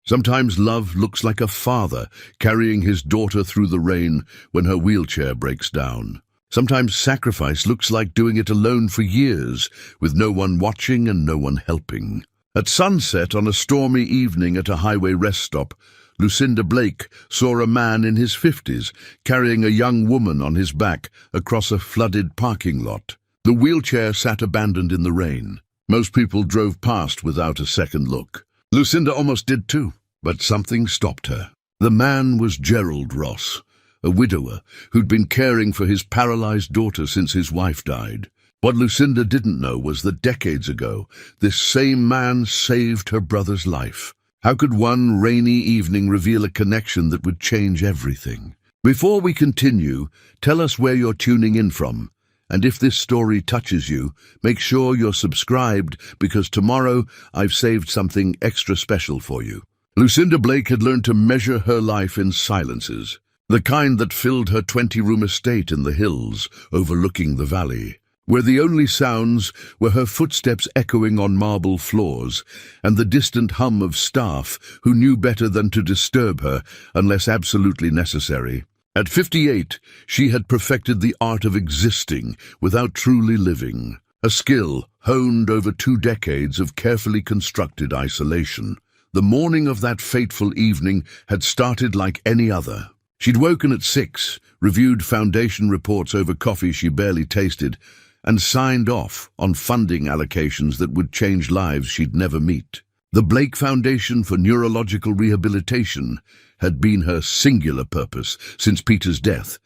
Sometimes love looks like a father carrying his daughter through the rain when her wheelchair breaks down. Sometimes sacrifice looks like doing it alone for years, with no one watching and no one helping. At sunset on a stormy evening at a highway rest stop, Lucinda Blake saw a man in his 50s carrying a young woman on his back across a flooded parking lot. The wheelchair sat abandoned in the rain. Most people drove past without a second look. Lucinda almost did too, but something stopped her. The man was Gerald Ross, a widower who'd been caring for his paralyzed daughter since his wife died. What Lucinda didn't know was that decades ago, this same man saved her brother's life. How could one rainy evening reveal a connection that would change everything? Before we continue, tell us where you're tuning in from. And if this story touches you, make sure you're subscribed, because tomorrow I've saved something extra special for you. Lucinda Blake had learned to measure her life in silences, the kind that filled her 20-room estate in the hills overlooking the valley, where the only sounds were her footsteps echoing on marble floors and the distant hum of staff who knew better than to disturb her unless absolutely necessary. At 58, she had perfected the art of existing without truly living, a skill honed over 2 decades of carefully constructed isolation. The morning of that fateful evening had started like any other. She'd woken at 6, reviewed foundation reports over coffee she barely tasted, and signed off on funding allocations that would change lives she'd never meet. The Blake Foundation for Neurological Rehabilitation had been her singular purpose since Peter's death,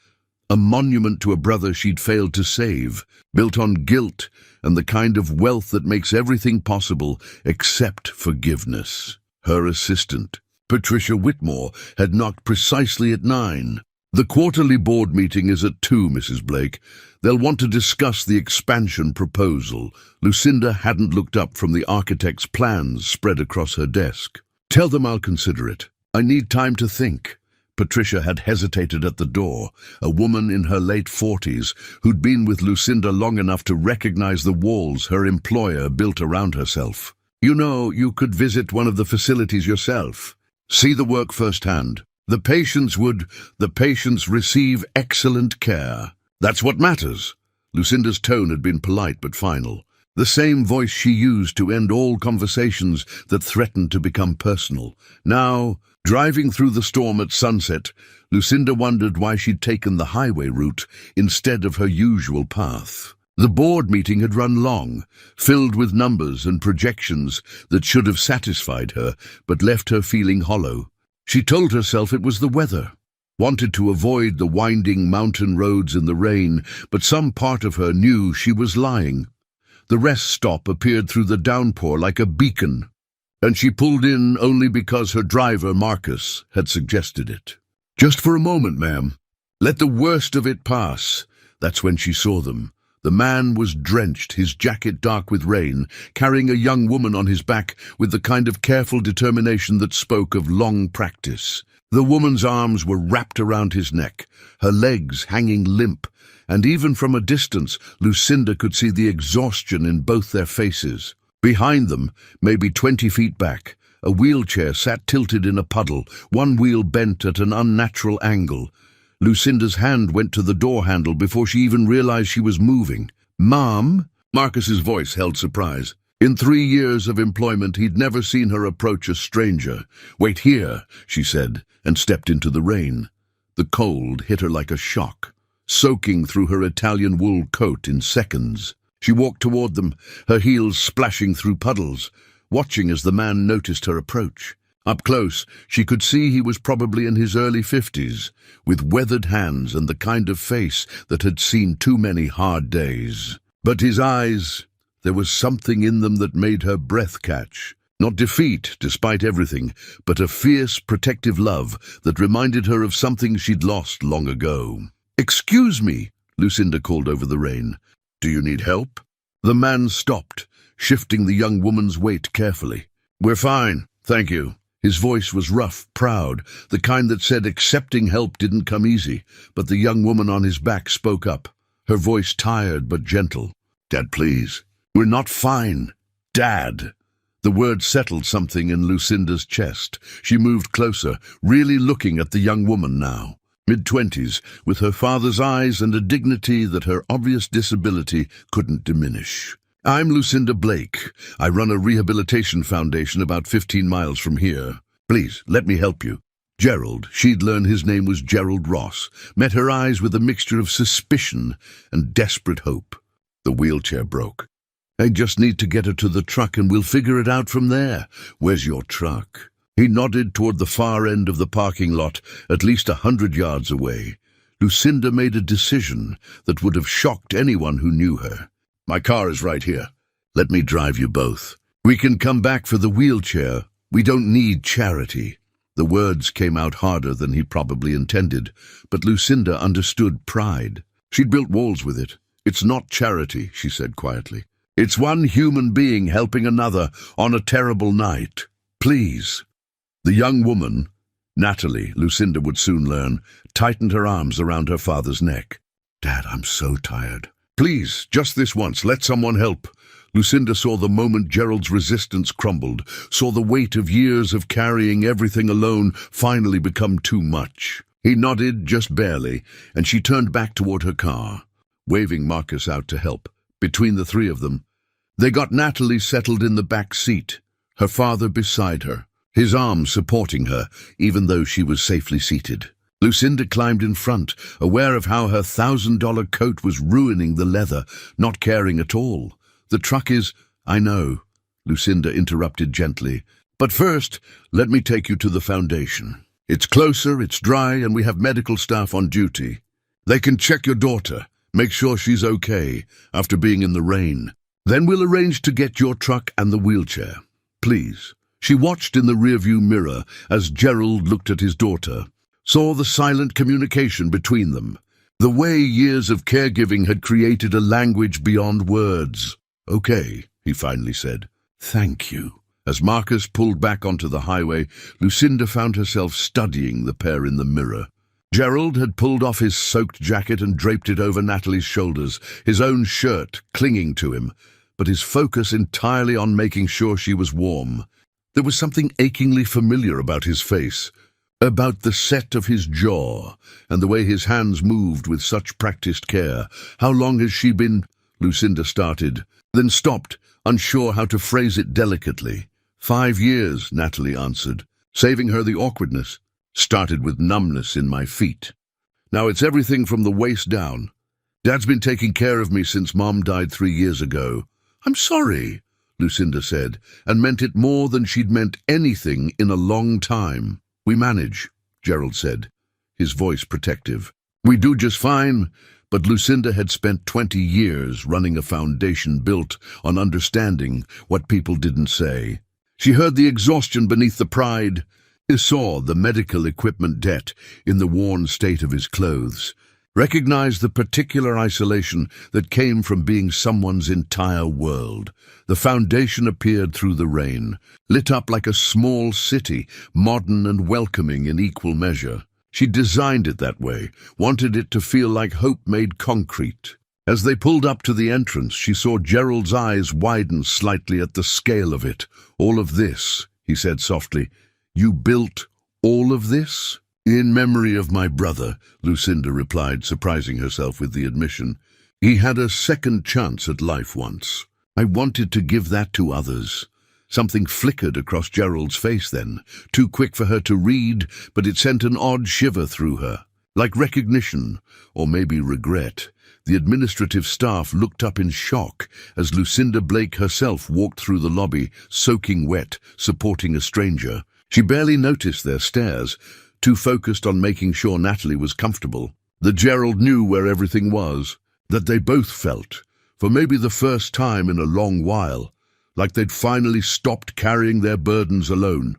a monument to a brother she'd failed to save, built on guilt and the kind of wealth that makes everything possible except forgiveness. Her assistant, Patricia Whitmore, had knocked precisely at 9. The quarterly board meeting is at 2, Mrs. Blake. They'll want to discuss the expansion proposal. Lucinda hadn't looked up from the architect's plans spread across her desk. Tell them I'll consider it. I need time to think. Patricia had hesitated at the door, a woman in her late 40s who'd been with Lucinda long enough to recognize the walls her employer built around herself. You know, you could visit one of the facilities yourself. See the work firsthand. The patients receive excellent care. That's what matters. Lucinda's tone had been polite but final, the same voice she used to end all conversations that threatened to become personal. Now, driving through the storm at sunset, Lucinda wondered why she'd taken the highway route instead of her usual path. The board meeting had run long, filled with numbers and projections that should have satisfied her but left her feeling hollow. She told herself it was the weather, wanted to avoid the winding mountain roads in the rain, but some part of her knew she was lying. The rest stop appeared through the downpour like a beacon, and she pulled in only because her driver, Marcus, had suggested it. Just for a moment, ma'am. Let the worst of it pass. That's when she saw them. The man was drenched, his jacket dark with rain, carrying a young woman on his back with the kind of careful determination that spoke of long practice. The woman's arms were wrapped around his neck, her legs hanging limp, and even from a distance, Lucinda could see the exhaustion in both their faces. Behind them, maybe 20 feet back, a wheelchair sat tilted in a puddle, one wheel bent at an unnatural angle. Lucinda's hand went to the door handle before she even realized she was moving. "Mom?" Marcus's voice held surprise. In 3 years of employment, he'd never seen her approach a stranger. "Wait here," she said, and stepped into the rain. The cold hit her like a shock, soaking through her Italian wool coat in seconds. She walked toward them, her heels splashing through puddles, watching as the man noticed her approach. Up close, she could see he was probably in his early 50s, with weathered hands and the kind of face that had seen too many hard days. But his eyes, there was something in them that made her breath catch. Not defeat, despite everything, but a fierce, protective love that reminded her of something she'd lost long ago. "Excuse me," Lucinda called over the rain. "Do you need help?" The man stopped, shifting the young woman's weight carefully. "We're fine, thank you." His voice was rough, proud, the kind that said accepting help didn't come easy, but the young woman on his back spoke up, her voice tired but gentle. "Dad, please." "We're not fine. Dad." The word settled something in Lucinda's chest. She moved closer, really looking at the young woman now. Mid-20s, with her father's eyes and a dignity that her obvious disability couldn't diminish. "I'm Lucinda Blake. I run a rehabilitation foundation about 15 miles from here. Please, let me help you." Gerald, she'd learned his name was Gerald Ross, met her eyes with a mixture of suspicion and desperate hope. The wheelchair broke. "I just need to get her to the truck and we'll figure it out from there. Where's your truck?" He nodded toward the far end of the parking lot, at least 100 yards away. Lucinda made a decision that would have shocked anyone who knew her. "My car is right here. Let me drive you both. We can come back for the wheelchair. We don't need charity." The words came out harder than he probably intended, but Lucinda understood pride. She'd built walls with it. "It's not charity," she said quietly. "It's one human being helping another on a terrible night. Please." The young woman, Natalie, Lucinda would soon learn, tightened her arms around her father's neck. "Dad, I'm so tired." "Please, just this once, let someone help." Lucinda saw the moment Gerald's resistance crumbled, saw the weight of years of carrying everything alone finally become too much. He nodded, just barely, and she turned back toward her car, waving Marcus out to help. Between the three of them, they got Natalie settled in the back seat, her father beside her, his arm supporting her, even though she was safely seated. Lucinda climbed in front, aware of how her $1,000 coat was ruining the leather, not caring at all. "The truck is—" "I know," Lucinda interrupted gently. "But first, let me take you to the foundation. It's closer, it's dry, and we have medical staff on duty. They can check your daughter, make sure she's okay after being in the rain. Then we'll arrange to get your truck and the wheelchair. Please." She watched in the rearview mirror as Gerald looked at his daughter, saw the silent communication between them, the way years of caregiving had created a language beyond words. "Okay," he finally said. "Thank you." As Marcus pulled back onto the highway, Lucinda found herself studying the pair in the mirror. Gerald had pulled off his soaked jacket and draped it over Natalie's shoulders, his own shirt clinging to him, but his focus entirely on making sure she was warm. There was something achingly familiar about his face, about the set of his jaw, and the way his hands moved with such practiced care. "How long has she been—" Lucinda started, then stopped, unsure how to phrase it delicately. 5 years, Natalie answered, saving her the awkwardness. "Started with numbness in my feet. Now it's everything from the waist down. Dad's been taking care of me since Mom died 3 years ago." "I'm sorry," Lucinda said, and meant it more than she'd meant anything in a long time. "We manage," Gerald said, his voice protective. "We do just fine." But Lucinda had spent 20 years running a foundation built on understanding what people didn't say. She heard the exhaustion beneath the pride, saw the medical equipment debt in the worn state of his clothes, recognized the particular isolation that came from being someone's entire world. The foundation appeared through the rain, lit up like a small city, modern and welcoming in equal measure. She designed it that way, wanted it to feel like hope made concrete. As they pulled up to the entrance, she saw Gerald's eyes widen slightly at the scale of it. "All of this," he said softly. "You built all of this?" "In memory of my brother," Lucinda replied, surprising herself with the admission. "He had a second chance at life once. I wanted to give that to others." Something flickered across Gerald's face then, too quick for her to read, but it sent an odd shiver through her, like recognition, or maybe regret. The administrative staff looked up in shock as Lucinda Blake herself walked through the lobby, soaking wet, supporting a stranger. She barely noticed their stares, too focused on making sure Natalie was comfortable. That Gerald knew where everything was, that they both felt, for maybe the first time in a long while, like they'd finally stopped carrying their burdens alone.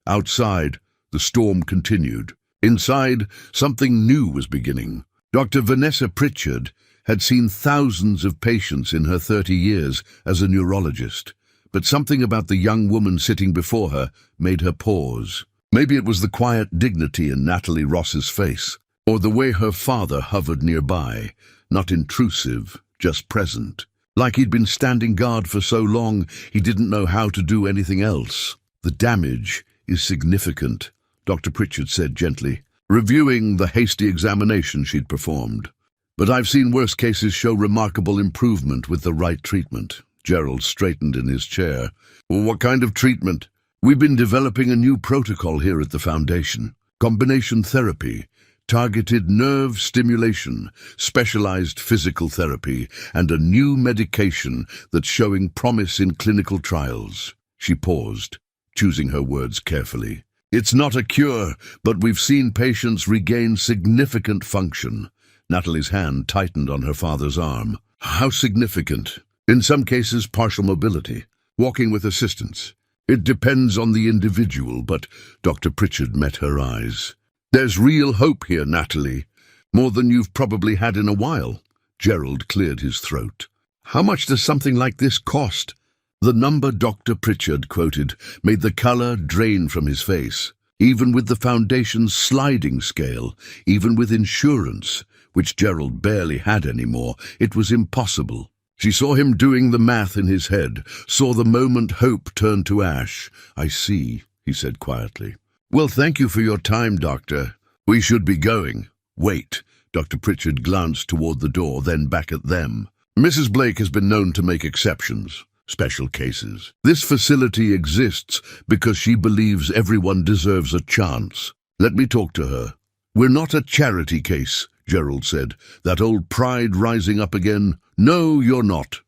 Outside, the storm continued. Inside, something new was beginning. Dr. Vanessa Pritchard had seen thousands of patients in her 30 years as a neurologist, but something about the young woman sitting before her made her pause. Maybe it was the quiet dignity in Natalie Ross's face, or the way her father hovered nearby, not intrusive, just present. like he'd been standing guard for so long he didn't know how to do anything else. "The damage is significant," Dr. Pritchard said gently, reviewing the hasty examination she'd performed. "But I've seen worse cases show remarkable improvement with the right treatment." Gerald straightened in his chair. "Well, what kind of treatment?" "We've been developing a new protocol here at the Foundation. Combination therapy, targeted nerve stimulation, specialized physical therapy, and a new medication that's showing promise in clinical trials." She paused, choosing her words carefully. "It's not a cure, but we've seen patients regain significant function." Natalie's hand tightened on her father's arm. "How significant?" "In some cases, partial mobility, walking with assistance. It depends on the individual," but Dr. Pritchard met her eyes. "There's real hope here, Natalie. More than you've probably had in a while." Gerald cleared his throat. "How much does something like this cost?" The number Dr. Pritchard quoted made the color drain from his face. Even with the Foundation's sliding scale, even with insurance, which Gerald barely had anymore, it was impossible. She saw him doing the math in his head, saw the moment hope turn to ash. "I see," he said quietly. "Well, thank you for your time, Doctor. We should be going." "Wait." Dr. Pritchard glanced toward the door, then back at them. "Mrs. Blake has been known to make exceptions. Special cases. This facility exists because she believes everyone deserves a chance. Let me talk to her." "We're not a charity case," Gerald said, that old pride rising up again. "No, you're not."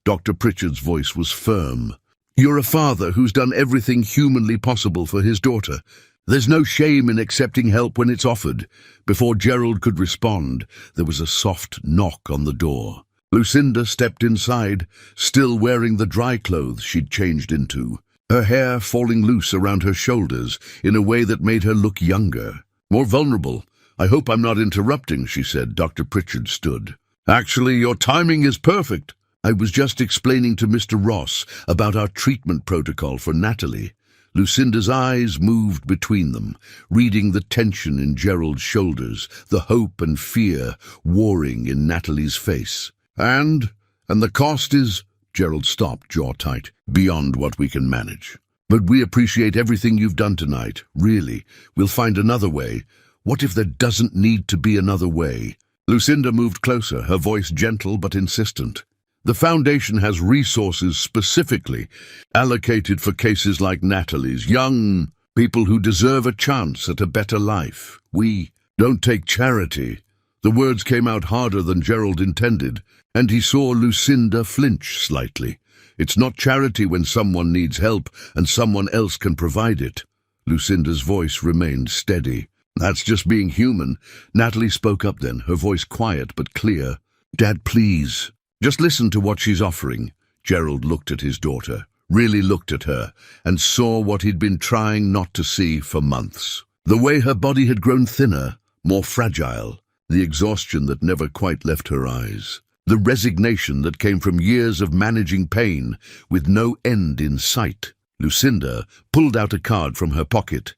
Dr. Pritchard's voice was firm. "You're a father who's done everything humanly possible for his daughter. There's no shame in accepting help when it's offered." Before Gerald could respond, there was a soft knock on the door. Lucinda stepped inside, still wearing the dry clothes she'd changed into, her hair falling loose around her shoulders in a way that made her look younger, more vulnerable. "I hope I'm not interrupting," she said. Dr. Pritchard stood. "Actually, your timing is perfect. I was just explaining to Mr. Ross about our treatment protocol for Natalie." Lucinda's eyes moved between them, reading the tension in Gerald's shoulders, the hope and fear warring in Natalie's face. And the cost is," Gerald stopped, jaw tight, "beyond what we can manage. But we appreciate everything you've done tonight, really. We'll find another way. What if there doesn't need to be another way?" Lucinda moved closer, her voice gentle but insistent. "The Foundation has resources specifically allocated for cases like Natalie's, young people who deserve a chance at a better life. We don't take charity." The words came out harder than Gerald intended, and he saw Lucinda flinch slightly. "It's not charity when someone needs help and someone else can provide it." Lucinda's voice remained steady. "That's just being human." Natalie spoke up then, her voice quiet but clear. "Dad, please. Just listen to what she's offering." Gerald looked at his daughter, really looked at her, and saw what he'd been trying not to see for months. The way her body had grown thinner, more fragile, the exhaustion that never quite left her eyes, the resignation that came from years of managing pain with no end in sight. Lucinda pulled out a card from her pocket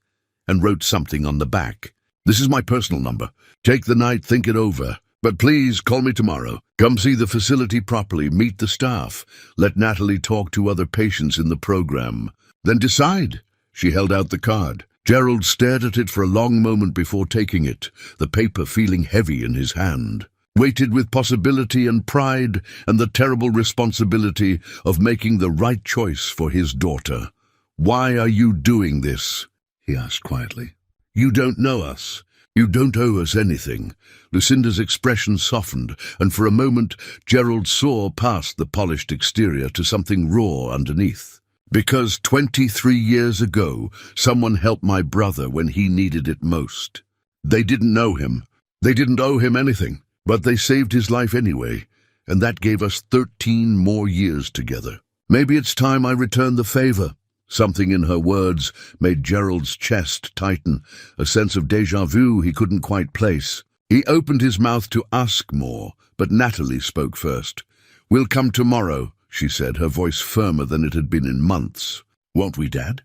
and wrote something on the back. "This is my personal number. Take the night, think it over. But please call me tomorrow. Come see the facility properly, meet the staff. Let Natalie talk to other patients in the program. Then decide." She held out the card. Gerald stared at it for a long moment before taking it, the paper feeling heavy in his hand. Weighted with possibility and pride and the terrible responsibility of making the right choice for his daughter. "Why are you doing this?" he asked quietly. "You don't know us. You don't owe us anything." Lucinda's expression softened, and for a moment Gerald saw past the polished exterior to something raw underneath. "Because 23 years ago, someone helped my brother when he needed it most. They didn't know him. They didn't owe him anything, but they saved his life anyway, and that gave us 13 more years together. Maybe it's time I return the favor." Something in her words made Gerald's chest tighten, a sense of déjà vu he couldn't quite place. He opened his mouth to ask more, but Natalie spoke first. "We'll come tomorrow," she said, her voice firmer than it had been in months. "Won't we, Dad?"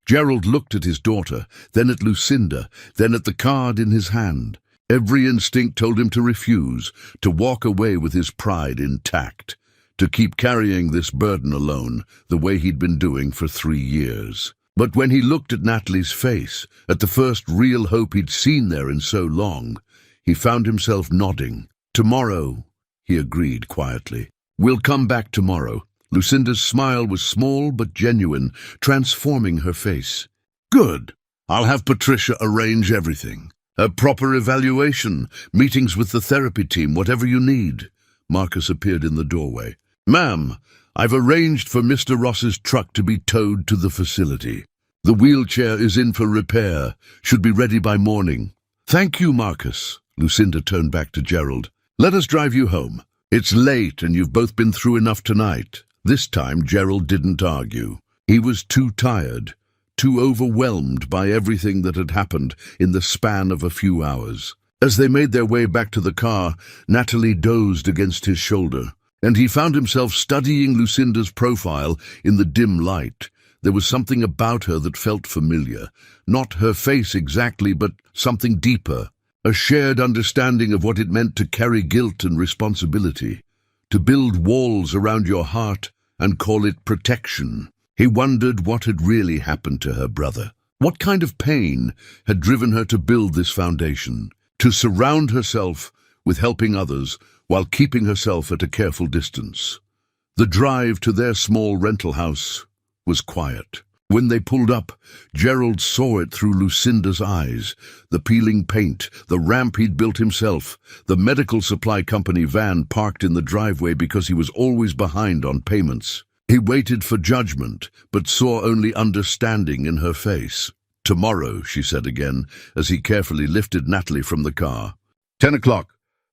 Gerald looked at his daughter, then at Lucinda, then at the card in his hand. Every instinct told him to refuse, to walk away with his pride intact. to keep carrying this burden alone the way he'd been doing for 3 years. But when he looked at Natalie's face, at the first real hope he'd seen there in so long, he found himself nodding. "Tomorrow," he agreed quietly. "We'll come back tomorrow." Lucinda's smile was small but genuine, transforming her face. "Good. I'll have Patricia arrange everything. A proper evaluation, meetings with the therapy team, whatever you need." Marcus appeared in the doorway. "Ma'am, I've arranged for Mr. Ross's truck to be towed to the facility. The wheelchair is in for repair, should be ready by morning." "Thank you, Marcus." Lucinda turned back to Gerald. "Let us drive you home. It's late and you've both been through enough tonight." This time Gerald didn't argue. He was too tired, too overwhelmed by everything that had happened in the span of a few hours. As they made their way back to the car, Natalie dozed against his shoulder, and he found himself studying Lucinda's profile in the dim light. There was something about her that felt familiar. Not her face exactly, but something deeper. A shared understanding of what it meant to carry guilt and responsibility. To build walls around your heart and call it protection. He wondered what had really happened to her brother. What kind of pain had driven her to build this foundation? To surround herself with helping others while keeping herself at a careful distance. The drive to their small rental house was quiet. When they pulled up, Gerald saw it through Lucinda's eyes. The peeling paint, the ramp he'd built himself, the medical supply company van parked in the driveway because he was always behind on payments. He waited for judgment, but saw only understanding in her face. "Tomorrow," she said again, as he carefully lifted Natalie from the car. 10 o'clock.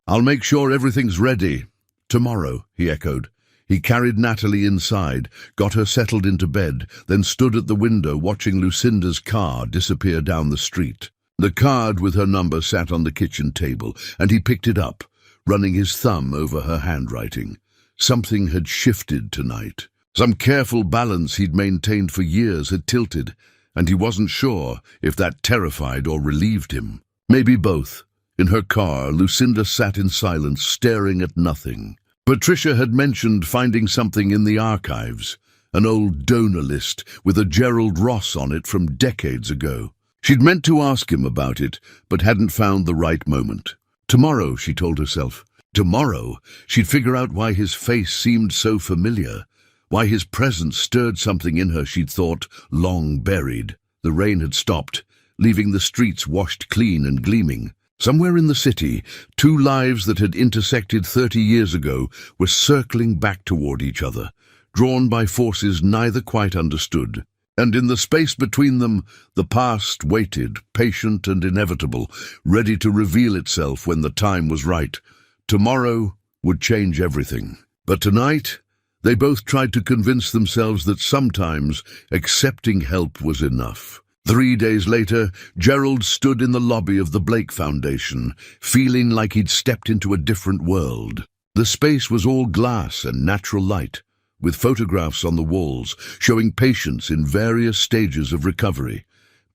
I'll make sure everything's ready." "Tomorrow," he echoed. He carried Natalie inside, got her settled into bed, then stood at the window watching Lucinda's car disappear down the street. The card with her number sat on the kitchen table, and he picked it up, running his thumb over her handwriting. Something had shifted tonight. Some careful balance he'd maintained for years had tilted, and he wasn't sure if that terrified or relieved him. Maybe both. In her car, Lucinda sat in silence, staring at nothing. Patricia had mentioned finding something in the archives, an old donor list with a Gerald Ross on it from decades ago. She'd meant to ask him about it, but hadn't found the right moment. Tomorrow, she told herself. Tomorrow, she'd figure out why his face seemed so familiar, why his presence stirred something in her she'd thought long buried. The rain had stopped, leaving the streets washed clean and gleaming. Somewhere in the city, two lives that had intersected 30 years ago were circling back toward each other, drawn by forces neither quite understood. And in the space between them, the past waited, patient and inevitable, ready to reveal itself when the time was right. Tomorrow would change everything. But tonight, they both tried to convince themselves that sometimes accepting help was enough. 3 days later, Gerald stood in the lobby of the Blake Foundation, feeling like he'd stepped into a different world. The space was all glass and natural light, with photographs on the walls showing patients in various stages of recovery.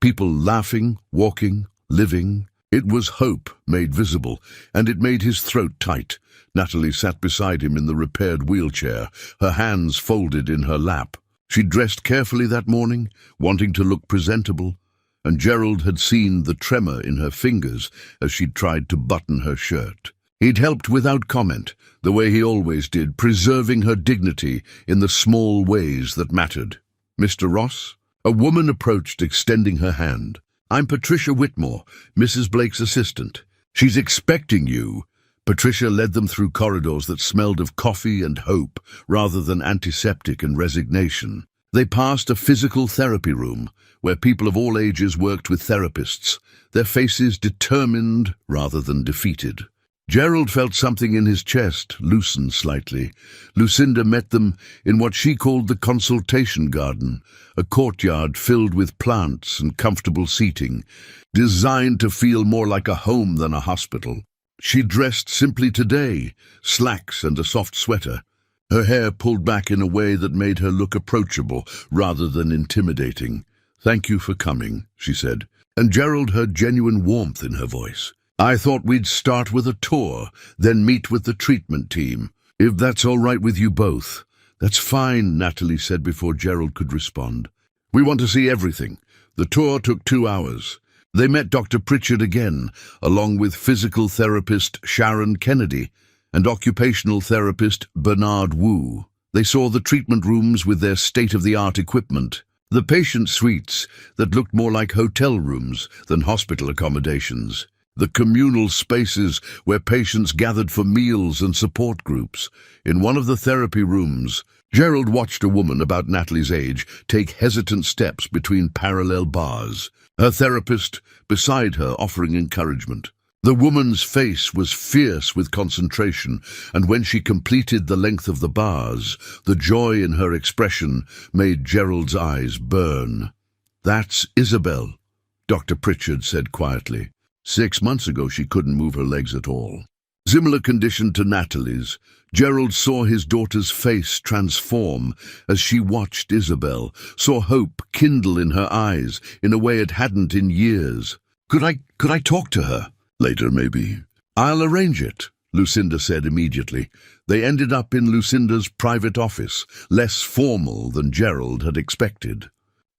People laughing, walking, living. It was hope made visible, and it made his throat tight. Natalie sat beside him in the repaired wheelchair, her hands folded in her lap. She'd dressed carefully that morning, wanting to look presentable, and Gerald had seen the tremor in her fingers as she'd tried to button her shirt. He'd helped without comment, the way he always did, preserving her dignity in the small ways that mattered. "Mr. Ross?" A woman approached, extending her hand. "I'm Patricia Whitmore, Mrs. Blake's assistant. She's expecting you." Patricia led them through corridors that smelled of coffee and hope rather than antiseptic and resignation. They passed a physical therapy room where people of all ages worked with therapists, their faces determined rather than defeated. Gerald felt something in his chest loosen slightly. Lucinda met them in what she called the consultation garden, a courtyard filled with plants and comfortable seating, designed to feel more like a home than a hospital. She dressed simply today, slacks and a soft sweater, her hair pulled back in a way that made her look approachable rather than intimidating. "Thank you for coming," she said, and Gerald heard genuine warmth in her voice. "I thought we'd start with a tour, then meet with the treatment team. If that's all right with you both. That's fine, Natalie said before Gerald could respond. We want to see everything. The tour took 2 hours. They met Dr. Pritchard again, along with physical therapist Sharon Kennedy and occupational therapist Bernard Wu. They saw the treatment rooms with their state-of-the-art equipment, the patient suites that looked more like hotel rooms than hospital accommodations, the communal spaces where patients gathered for meals and support groups. In one of the therapy rooms, Gerald watched a woman about Natalie's age take hesitant steps between parallel bars, her therapist beside her offering encouragement. The woman's face was fierce with concentration, and when she completed the length of the bars, the joy in her expression made Gerald's eyes burn. That's Isabel, Dr. Pritchard said quietly. 6 months ago she couldn't move her legs at all. Similar condition to Natalie's, Gerald saw his daughter's face transform as she watched Isabel, saw hope kindle in her eyes in a way it hadn't in years. Could I talk to her? Later, maybe. I'll arrange it, Lucinda said immediately. They ended up in Lucinda's private office, less formal than Gerald had expected.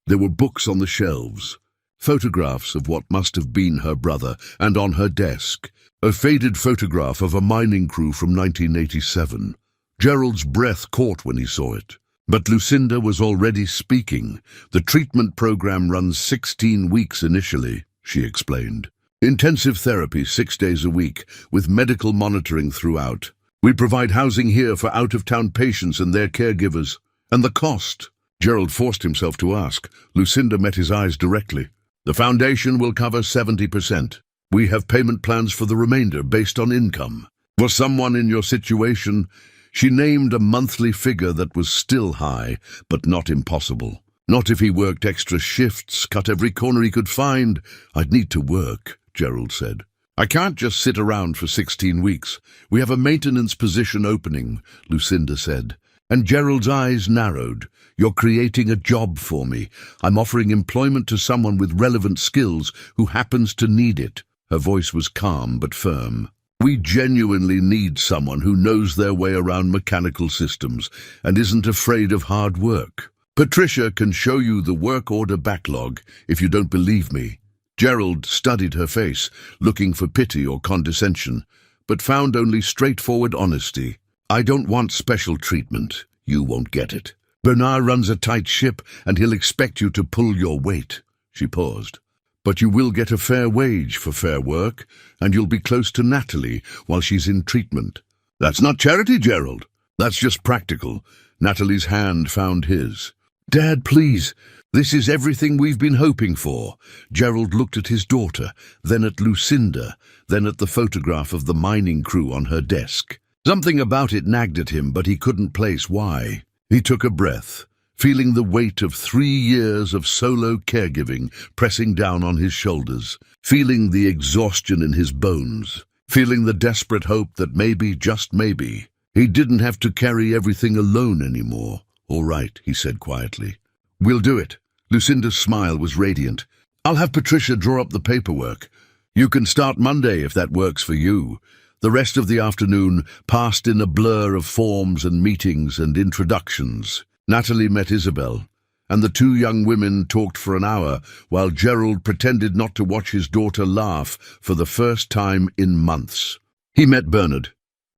There were books on the shelves, photographs of what must have been her brother, and on her desk, a faded photograph of a mining crew from 1987. Gerald's breath caught when he saw it. But Lucinda was already speaking. The treatment program runs 16 weeks initially, she explained. Intensive therapy 6 days a week, with medical monitoring throughout. We provide housing here for out-of-town patients and their caregivers. And the cost? Gerald forced himself to ask. Lucinda met his eyes directly. The foundation will cover 70%. We have payment plans for the remainder based on income. For someone in your situation, she named a monthly figure that was still high, but not impossible. Not if he worked extra shifts, cut every corner he could find. I'd need to work, Gerald said. I can't just sit around for 16 weeks. We have a maintenance position opening, Lucinda said. And Gerald's eyes narrowed. You're creating a job for me. I'm offering employment to someone with relevant skills who happens to need it. Her voice was calm but firm. We genuinely need someone who knows their way around mechanical systems and isn't afraid of hard work. Patricia can show you the work order backlog if you don't believe me. Gerald studied her face, looking for pity or condescension, but found only straightforward honesty. I don't want special treatment. You won't get it. Bernard runs a tight ship, and he'll expect you to pull your weight. She paused. But you will get a fair wage for fair work, and you'll be close to Natalie while she's in treatment. That's not charity, Gerald. That's just practical. Natalie's hand found his. Dad, please. This is everything we've been hoping for. Gerald looked at his daughter, then at Lucinda, then at the photograph of the mining crew on her desk. Something about it nagged at him, but he couldn't place why. He took a breath, feeling the weight of 3 years of solo caregiving pressing down on his shoulders, feeling the exhaustion in his bones, feeling the desperate hope that maybe, just maybe, he didn't have to carry everything alone anymore. All right, he said quietly. We'll do it. Lucinda's smile was radiant. I'll have Patricia draw up the paperwork. You can start Monday if that works for you. The rest of the afternoon passed in a blur of forms and meetings and introductions. Natalie met Isabel, and the 2 young women talked for an hour while Gerald pretended not to watch his daughter laugh for the first time in months. He met Bernard,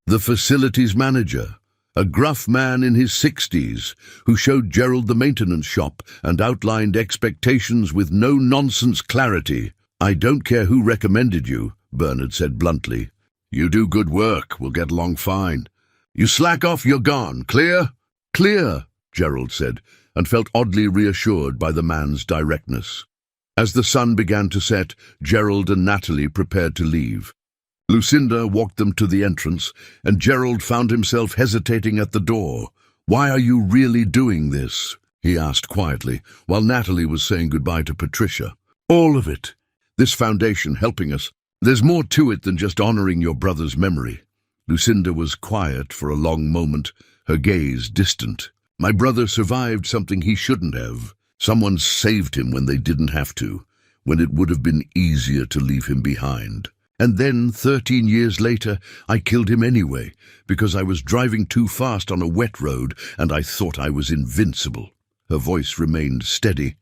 the facilities manager, a gruff man in his 60s who showed Gerald the maintenance shop and outlined expectations with no-nonsense clarity. I don't care who recommended you, Bernard said bluntly. You do good work, we'll get along fine. You slack off, you're gone. Clear? Clear, Gerald said, and felt oddly reassured by the man's directness. As the sun began to set, Gerald and Natalie prepared to leave. Lucinda walked them to the entrance, and Gerald found himself hesitating at the door. Why are you really doing this? He asked quietly, while Natalie was saying goodbye to Patricia. All of it. This foundation helping us. There's more to it than just honoring your brother's memory. Lucinda was quiet for a long moment, her gaze distant. My brother survived something he shouldn't have. Someone saved him when they didn't have to, when it would have been easier to leave him behind. And then, 13 years later, I killed him anyway, because I was driving too fast on a wet road and I thought I was invincible. Her voice remained steady,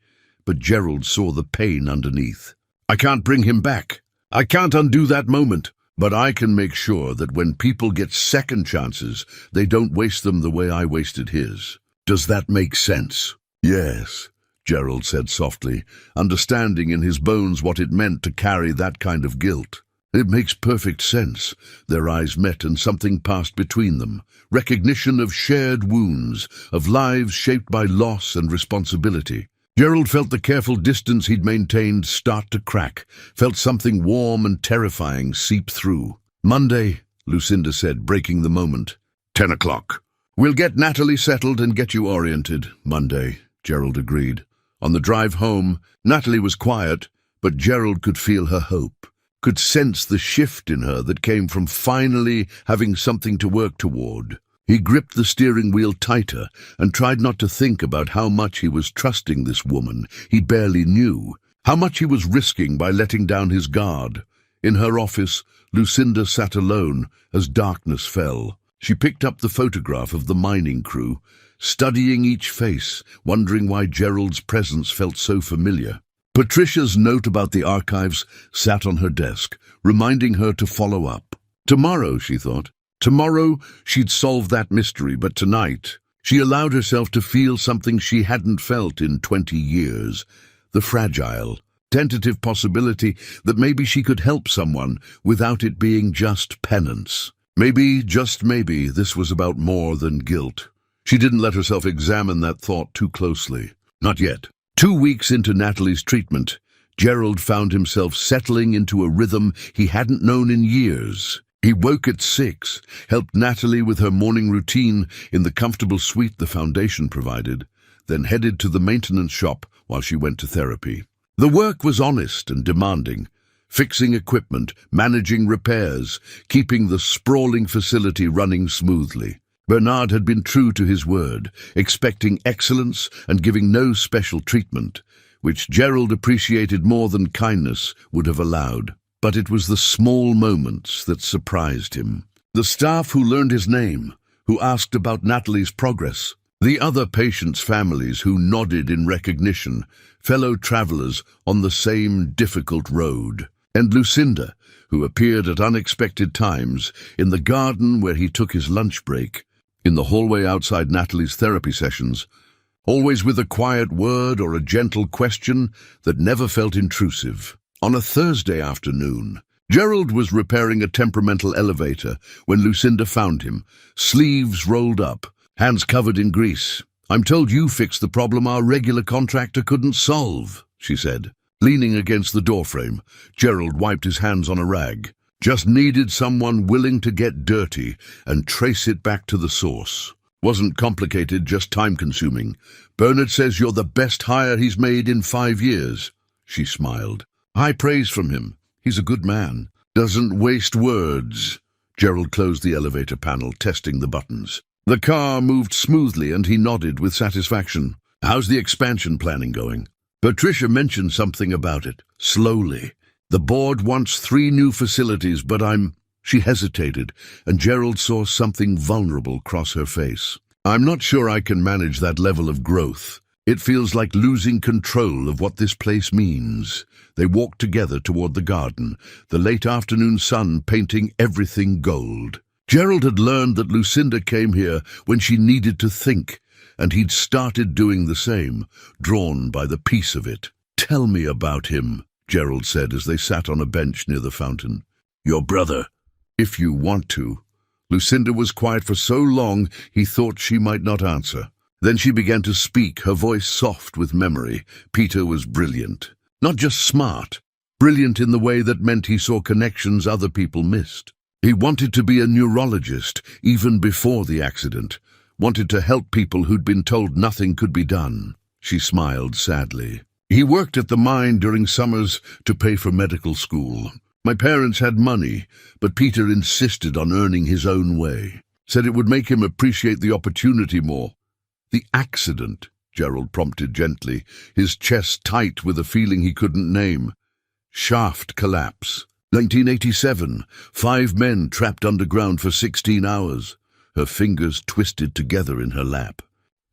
but Gerald saw the pain underneath. I can't bring him back. I can't undo that moment, but I can make sure that when people get second chances, they don't waste them the way I wasted his. Does that make sense? Yes, Gerald said softly, understanding in his bones what it meant to carry that kind of guilt. It makes perfect sense. Their eyes met and something passed between them. Recognition of shared wounds, of lives shaped by loss and responsibility. Gerald felt the careful distance he'd maintained start to crack, felt something warm and terrifying seep through. Monday, Lucinda said, breaking the moment. 10 o'clock. We'll get Natalie settled and get you oriented. Monday, Gerald agreed. On the drive home, Natalie was quiet, but Gerald could feel her hope, could sense the shift in her that came from finally having something to work toward. He gripped the steering wheel tighter and tried not to think about how much he was trusting this woman he barely knew, how much he was risking by letting down his guard. In her office, Lucinda sat alone as darkness fell. She picked up the photograph of the mining crew, studying each face, wondering why Gerald's presence felt so familiar. Patricia's note about the archives sat on her desk, reminding her to follow up. Tomorrow, she thought. Tomorrow, she'd solve that mystery, but tonight, she allowed herself to feel something she hadn't felt in 20 years. The fragile, tentative possibility that maybe she could help someone without it being just penance. Maybe, just maybe, this was about more than guilt. She didn't let herself examine that thought too closely. Not yet. 2 weeks into Natalie's treatment, Gerald found himself settling into a rhythm he hadn't known in years. He woke at 6, helped Natalie with her morning routine in the comfortable suite the foundation provided, then headed to the maintenance shop while she went to therapy. The work was honest and demanding, fixing equipment, managing repairs, keeping the sprawling facility running smoothly. Bernard had been true to his word, expecting excellence and giving no special treatment, which Gerald appreciated more than kindness would have allowed. But it was the small moments that surprised him. The staff who learned his name, who asked about Natalie's progress, the other patients' families who nodded in recognition, fellow travelers on the same difficult road, and Lucinda, who appeared at unexpected times in the garden where he took his lunch break, in the hallway outside Natalie's therapy sessions, always with a quiet word or a gentle question that never felt intrusive. On a Thursday afternoon, Gerald was repairing a temperamental elevator when Lucinda found him, sleeves rolled up, hands covered in grease. "I'm told you fixed the problem our regular contractor couldn't solve," she said. Leaning against the doorframe, Gerald wiped his hands on a rag. Just needed someone willing to get dirty and trace it back to the source. Wasn't complicated, just time-consuming. "Bernard says you're the best hire he's made in 5 years. She smiled. "High praise from him. He's a good man. Doesn't waste words." Gerald closed the elevator panel, testing the buttons. The car moved smoothly and he nodded with satisfaction. "How's the expansion planning going?" Patricia mentioned something about it, slowly. "The board wants 3 new facilities, but She hesitated, and Gerald saw something vulnerable cross her face. "I'm not sure I can manage that level of growth. It feels like losing control of what this place means." They walked together toward the garden, the late afternoon sun painting everything gold. Gerald had learned that Lucinda came here when she needed to think, and he'd started doing the same, drawn by the peace of it. "Tell me about him," Gerald said as they sat on a bench near the fountain. "Your brother." "If you want to." Lucinda was quiet for so long he thought she might not answer. Then she began to speak, her voice soft with memory. Peter was brilliant. Not just smart. Brilliant in the way that meant he saw connections other people missed. He wanted to be a neurologist, even before the accident. Wanted to help people who'd been told nothing could be done. She smiled sadly. "He worked at the mine during summers to pay for medical school. My parents had money, but Peter insisted on earning his own way. Said it would make him appreciate the opportunity more." "The accident," Gerald prompted gently, his chest tight with a feeling he couldn't name. "Shaft collapse." 1987. 5 men trapped underground for 16 hours. Her fingers twisted together in her lap.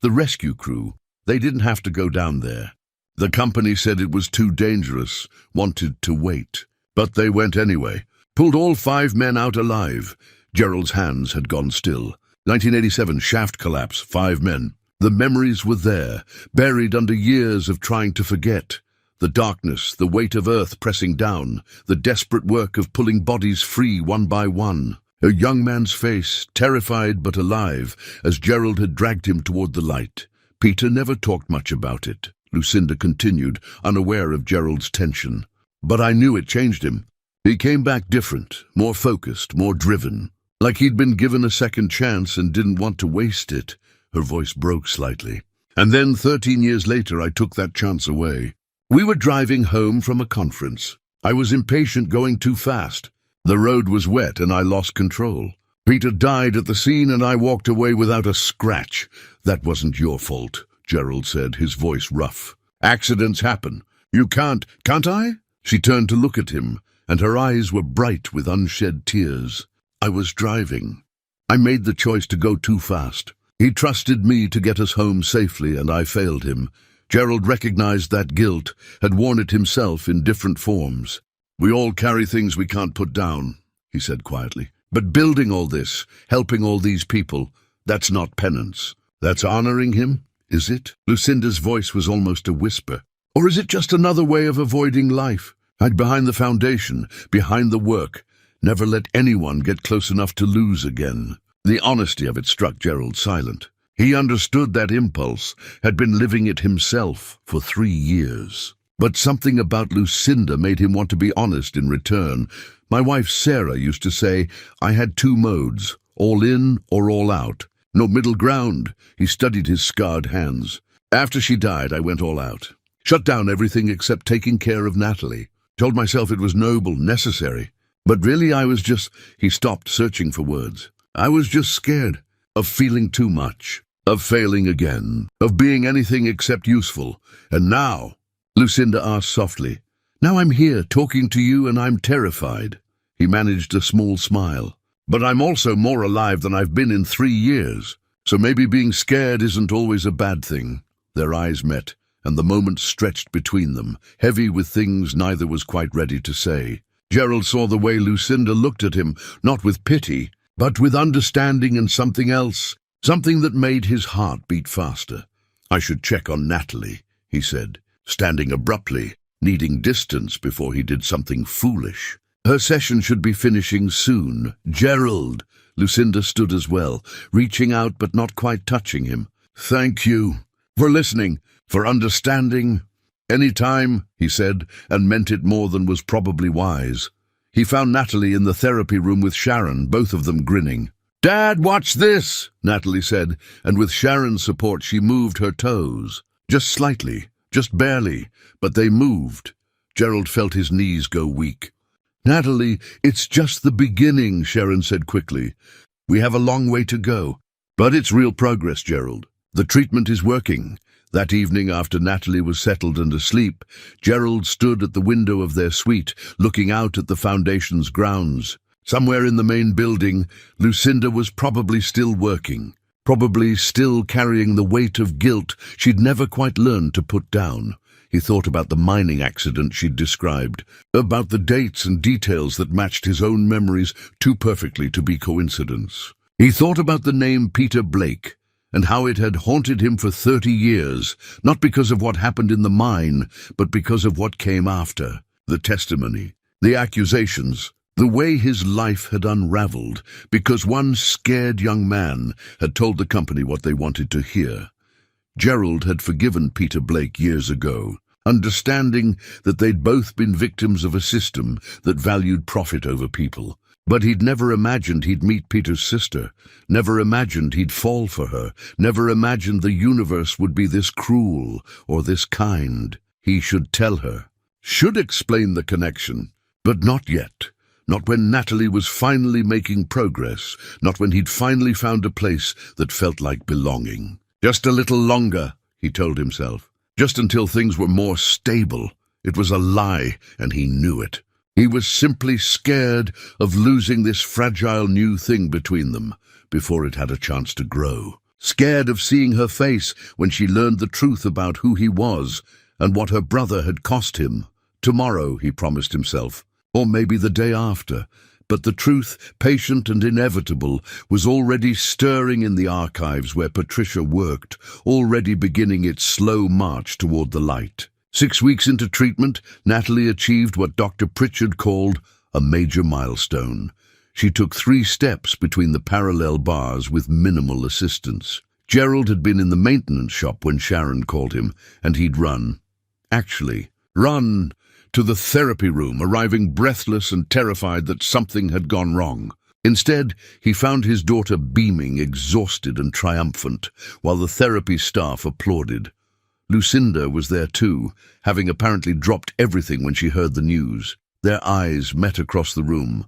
The rescue crew, they didn't have to go down there. The company said it was too dangerous, wanted to wait. But they went anyway. Pulled all 5 men out alive. Gerald's hands had gone still. 1987, shaft collapse, 5 men. The memories were there, buried under years of trying to forget. The darkness, the weight of earth pressing down, the desperate work of pulling bodies free one by one. A young man's face, terrified but alive, as Gerald had dragged him toward the light. Peter never talked much about it. Lucinda continued, unaware of Gerald's tension. But I knew it changed him. He came back different, more focused, more driven. Like he'd been given a second chance and didn't want to waste it. Her voice broke slightly. And then 13 years later I took that chance away. We were driving home from a conference. I was impatient going too fast. The road was wet and I lost control. Peter died at the scene and I walked away without a scratch. That wasn't your fault, Gerald said, his voice rough. Accidents happen. You can't I? She turned to look at him, and her eyes were bright with unshed tears. I was driving. I made the choice to go too fast. He trusted me to get us home safely, and I failed him. Gerald recognized that guilt, had worn it himself in different forms. We all carry things we can't put down, he said quietly. But building all this, helping all these people, that's not penance. That's honoring him, is it? Lucinda's voice was almost a whisper. Or is it just another way of avoiding life? Hide behind the foundation, behind the work. Never let anyone get close enough to lose again. The honesty of it struck Gerald silent. He understood that impulse, had been living it himself for 3 years. But something about Lucinda made him want to be honest in return. My wife Sarah used to say, I had 2 modes, all in or all out. No middle ground. He studied his scarred hands. After she died, I went all out. Shut down everything except taking care of Natalie. Told myself it was noble, necessary. But really I was just... He stopped, searching for words. I was just scared of feeling too much, of failing again, of being anything except useful. And now, Lucinda asked softly, now I'm here talking to you and I'm terrified. He managed a small smile. But I'm also more alive than I've been in 3 years. So maybe being scared isn't always a bad thing. Their eyes met, and the moment stretched between them, heavy with things neither was quite ready to say. Gerald saw the way Lucinda looked at him, not with pity, but with understanding and something else, something that made his heart beat faster. I should check on Natalie, he said, standing abruptly, needing distance before he did something foolish. Her session should be finishing soon. Gerald! Lucinda stood as well, reaching out but not quite touching him. Thank you for listening, for understanding. Any time, he said, and meant it more than was probably wise. He found Natalie in the therapy room with Sharon, both of them grinning. Dad, watch this, Natalie said, and with Sharon's support she moved her toes. Just slightly, just barely, but they moved. Gerald felt his knees go weak. Natalie, it's just the beginning, Sharon said quickly. We have a long way to go. But it's real progress, Gerald. The treatment is working. That evening, after Natalie was settled and asleep, Gerald stood at the window of their suite, looking out at the foundation's grounds. Somewhere in the main building, Lucinda was probably still working, probably still carrying the weight of guilt she'd never quite learned to put down. He thought about the mining accident she'd described, about the dates and details that matched his own memories too perfectly to be coincidence. He thought about the name Peter Blake, and how it had haunted him for 30 years, not because of what happened in the mine, but because of what came after. The testimony, the accusations, the way his life had unraveled, because one scared young man had told the company what they wanted to hear. Gerald had forgiven Peter Blake years ago, understanding that they'd both been victims of a system that valued profit over people. But he'd never imagined he'd meet Peter's sister, never imagined he'd fall for her, never imagined the universe would be this cruel or this kind. He should tell her, should explain the connection, but not yet. Not when Natalie was finally making progress, not when he'd finally found a place that felt like belonging. Just a little longer, he told himself. Just until things were more stable. It was a lie, and he knew it. He was simply scared of losing this fragile new thing between them before it had a chance to grow. Scared of seeing her face when she learned the truth about who he was and what her brother had cost him. Tomorrow, he promised himself, or maybe the day after. But the truth, patient and inevitable, was already stirring in the archives where Patricia worked, already beginning its slow march toward the light. 6 weeks into treatment, Natalie achieved what Dr. Pritchard called a major milestone. She took 3 steps between the parallel bars with minimal assistance. Gerald had been in the maintenance shop when Sharon called him, and he'd run to the therapy room, arriving breathless and terrified that something had gone wrong. Instead, he found his daughter beaming, exhausted and triumphant, while the therapy staff applauded. Lucinda was there too, having apparently dropped everything when she heard the news. Their eyes met across the room,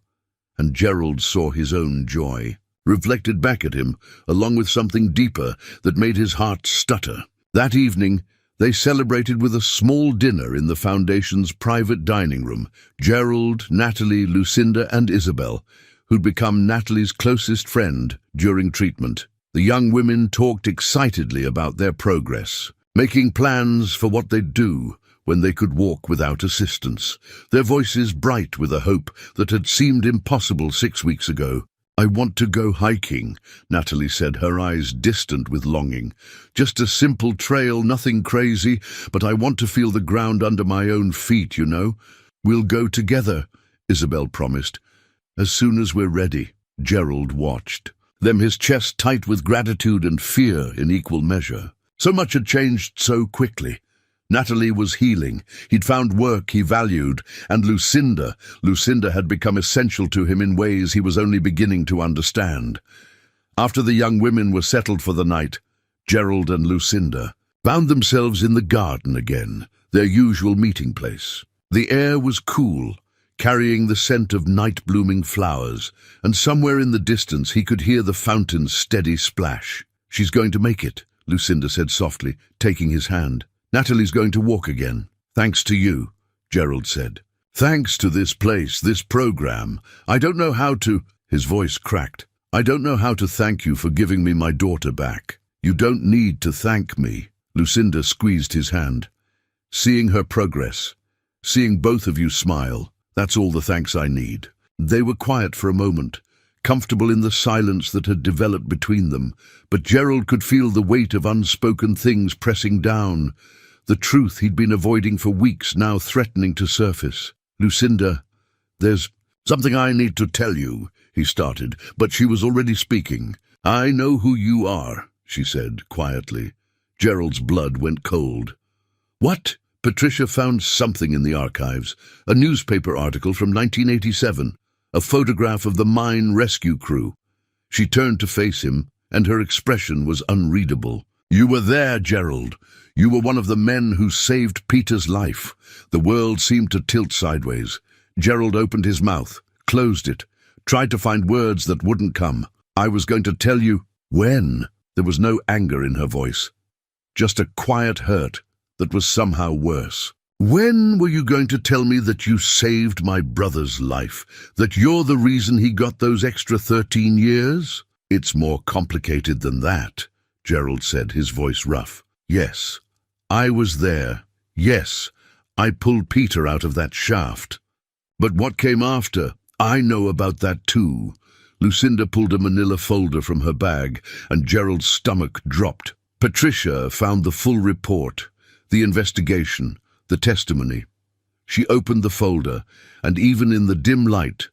and Gerald saw his own joy, reflected back at him, along with something deeper that made his heart stutter. That evening, they celebrated with a small dinner in the Foundation's private dining room. Gerald, Natalie, Lucinda, and Isabel, who'd become Natalie's closest friend during treatment. The young women talked excitedly about their progress, making plans for what they'd do when they could walk without assistance, their voices bright with a hope that had seemed impossible 6 weeks ago. "I want to go hiking," Natalie said, her eyes distant with longing. "Just a simple trail, nothing crazy, but I want to feel the ground under my own feet, you know." "We'll go together," Isabel promised. "As soon as we're ready." Gerald watched them, his chest tight with gratitude and fear in equal measure. So much had changed so quickly. Natalie was healing. He'd found work he valued, and Lucinda had become essential to him in ways he was only beginning to understand. After the young women were settled for the night, Gerald and Lucinda found themselves in the garden again, their usual meeting place. The air was cool, carrying the scent of night-blooming flowers, and somewhere in the distance he could hear the fountain's steady splash. "She's going to make it," Lucinda said softly, taking his hand. "Natalie's going to walk again." "Thanks to you," Gerald said. "Thanks to this place, this program. I don't know how to—" His voice cracked. "I don't know how to thank you for giving me my daughter back." "You don't need to thank me." Lucinda squeezed his hand. "Seeing her progress, seeing both of you smile, that's all the thanks I need." They were quiet for a moment, comfortable in the silence that had developed between them, but Gerald could feel the weight of unspoken things pressing down, the truth he'd been avoiding for weeks now threatening to surface. "Lucinda, there's something I need to tell you," he started, but she was already speaking. "I know who you are," she said quietly. Gerald's blood went cold. "What?" Patricia found something in the archives, a newspaper article from 1987. A photograph of the mine rescue crew. She turned to face him, and her expression was unreadable. "You were there, Gerald. You were one of the men who saved Peter's life." The world seemed to tilt sideways. Gerald opened his mouth, closed it, tried to find words that wouldn't come. "I was going to tell you." "When?" There was no anger in her voice, just a quiet hurt that was somehow worse. "When were you going to tell me that you saved my brother's life, that you're the reason he got those extra 13 years? "It's more complicated than that," Gerald said, his voice rough. "Yes, I was there. Yes, I pulled Peter out of that shaft. But what came after? I know about that too." Lucinda pulled a manila folder from her bag, and Gerald's stomach dropped. Patricia found the full report, the investigation, the testimony. She opened the folder, and even in the dim light,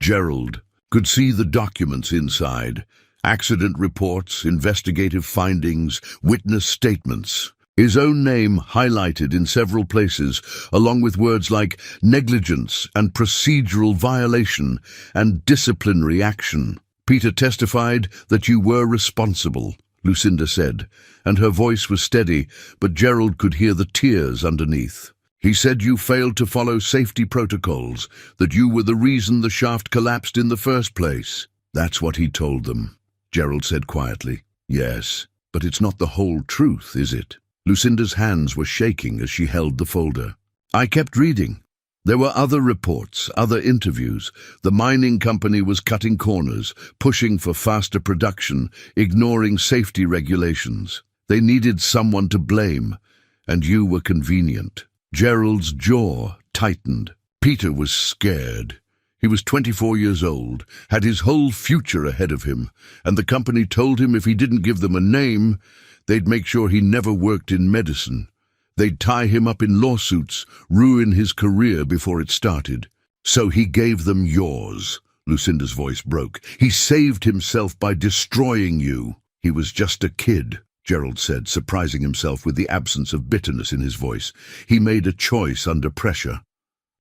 Gerald could see the documents inside. Accident reports, investigative findings, witness statements. His own name highlighted in several places, along with words like negligence and procedural violation and disciplinary action. "Peter testified that you were responsible," Lucinda said, and her voice was steady, but Gerald could hear the tears underneath. "He said you failed to follow safety protocols, that you were the reason the shaft collapsed in the first place." "That's what he told them," Gerald said quietly. "Yes, but it's not the whole truth, is it?" Lucinda's hands were shaking as she held the folder. "I kept reading. There were other reports, other interviews. The mining company was cutting corners, pushing for faster production, ignoring safety regulations. They needed someone to blame, and you were convenient. Gerald's jaw tightened. Peter was scared. He was 24 years old, had his whole future ahead of him, and the company told him if he didn't give them a name, they'd make sure he never worked in medicine. They'd tie him up in lawsuits, ruin his career before it started. So he gave them yours. Lucinda's voice broke. He saved himself by destroying you. He was just a kid, Gerald said, surprising himself with the absence of bitterness in his voice. He made a choice under pressure.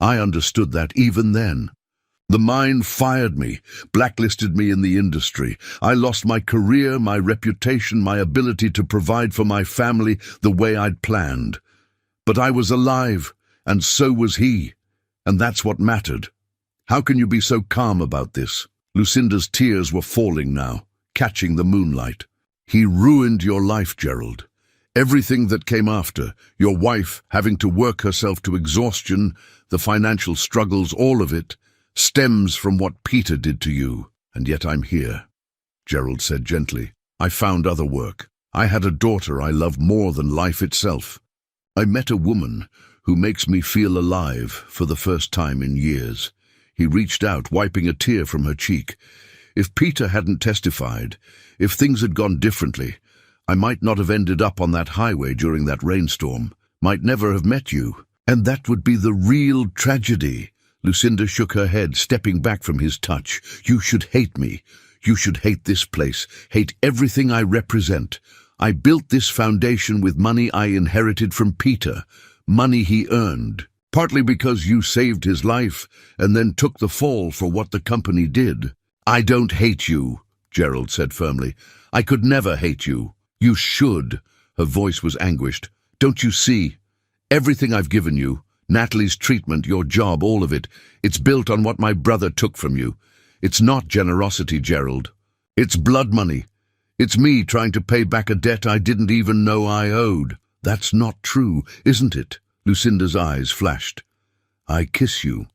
I understood that even then. The mine fired me, blacklisted me in the industry. I lost my career, my reputation, my ability to provide for my family the way I'd planned. But I was alive, and so was he, and that's what mattered. How can you be so calm about this? Lucinda's tears were falling now, catching the moonlight. He ruined your life, Gerald. Everything that came after, your wife having to work herself to exhaustion, the financial struggles, all of it, stems from what Peter did to you. And yet I'm here, Gerald said gently. I found other work. I had a daughter I love more than life itself. I met a woman who makes me feel alive for the first time in years. He reached out, wiping a tear from her cheek. If Peter hadn't testified, if things had gone differently, I might not have ended up on that highway during that rainstorm, might never have met you. And that would be the real tragedy. Lucinda shook her head, stepping back from his touch. You should hate me. You should hate this place, hate everything I represent. I built this foundation with money I inherited from Peter, money he earned, partly because you saved his life and then took the fall for what the company did. I don't hate you, Gerald said firmly. I could never hate you. You should. Her voice was anguished. Don't you see? Everything I've given you, Natalie's treatment, your job, all of it, it's built on what my brother took from you. It's not generosity, Gerald. It's blood money. It's me trying to pay back a debt I didn't even know I owed. That's not true, isn't it? Lucinda's eyes flashed. I kiss you.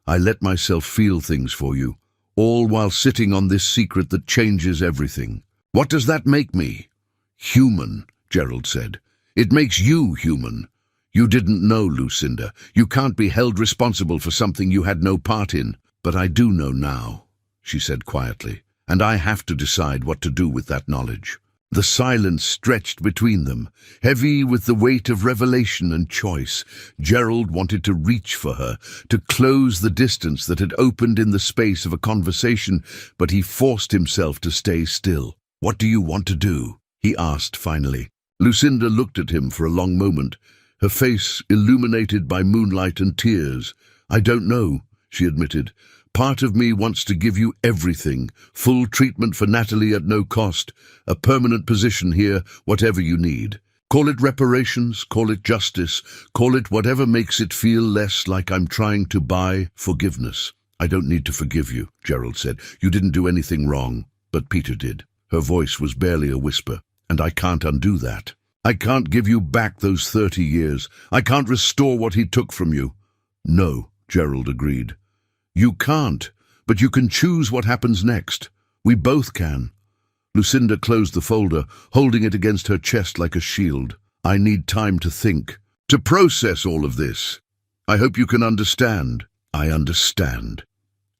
I let myself feel things for you, all while sitting on this secret that changes everything. What does that make me? Human, Gerald said. It makes you human. You didn't know, Lucinda. You can't be held responsible for something you had no part in. But I do know now, she said quietly, and I have to decide what to do with that knowledge. The silence stretched between them, heavy with the weight of revelation and choice. Gerald wanted to reach for her, to close the distance that had opened in the space of a conversation, but he forced himself to stay still. What do you want to do? He asked finally. Lucinda looked at him for a long moment, her face illuminated by moonlight and tears. I don't know, she admitted. Part of me wants to give you everything, full treatment for Natalie at no cost, a permanent position here, whatever you need. Call it reparations, call it justice, call it whatever makes it feel less like I'm trying to buy forgiveness. I don't need to forgive you, Gerald said. You didn't do anything wrong, but Peter did. Her voice was barely a whisper, and I can't undo that. I can't give you back those 30 years. I can't restore what he took from you. No, Gerald agreed. You can't, but you can choose what happens next. We both can. Lucinda closed the folder, holding it against her chest like a shield. I need time to think, to process all of this. I hope you can understand. I understand,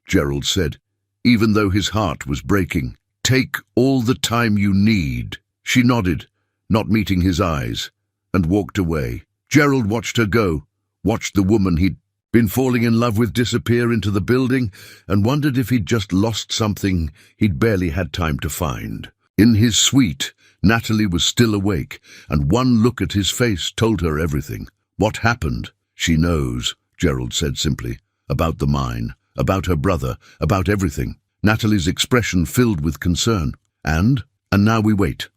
Gerald said, even though his heart was breaking. Take all the time you need. She nodded, not meeting his eyes, and walked away. Gerald watched her go, watched the woman he'd been falling in love with disappear into the building, and wondered if he'd just lost something he'd barely had time to find. In his suite, Natalie was still awake, and one look at his face told her everything. What happened? She knows, Gerald said simply. About the mine, about her brother, about everything. Natalie's expression filled with concern. And now we wait,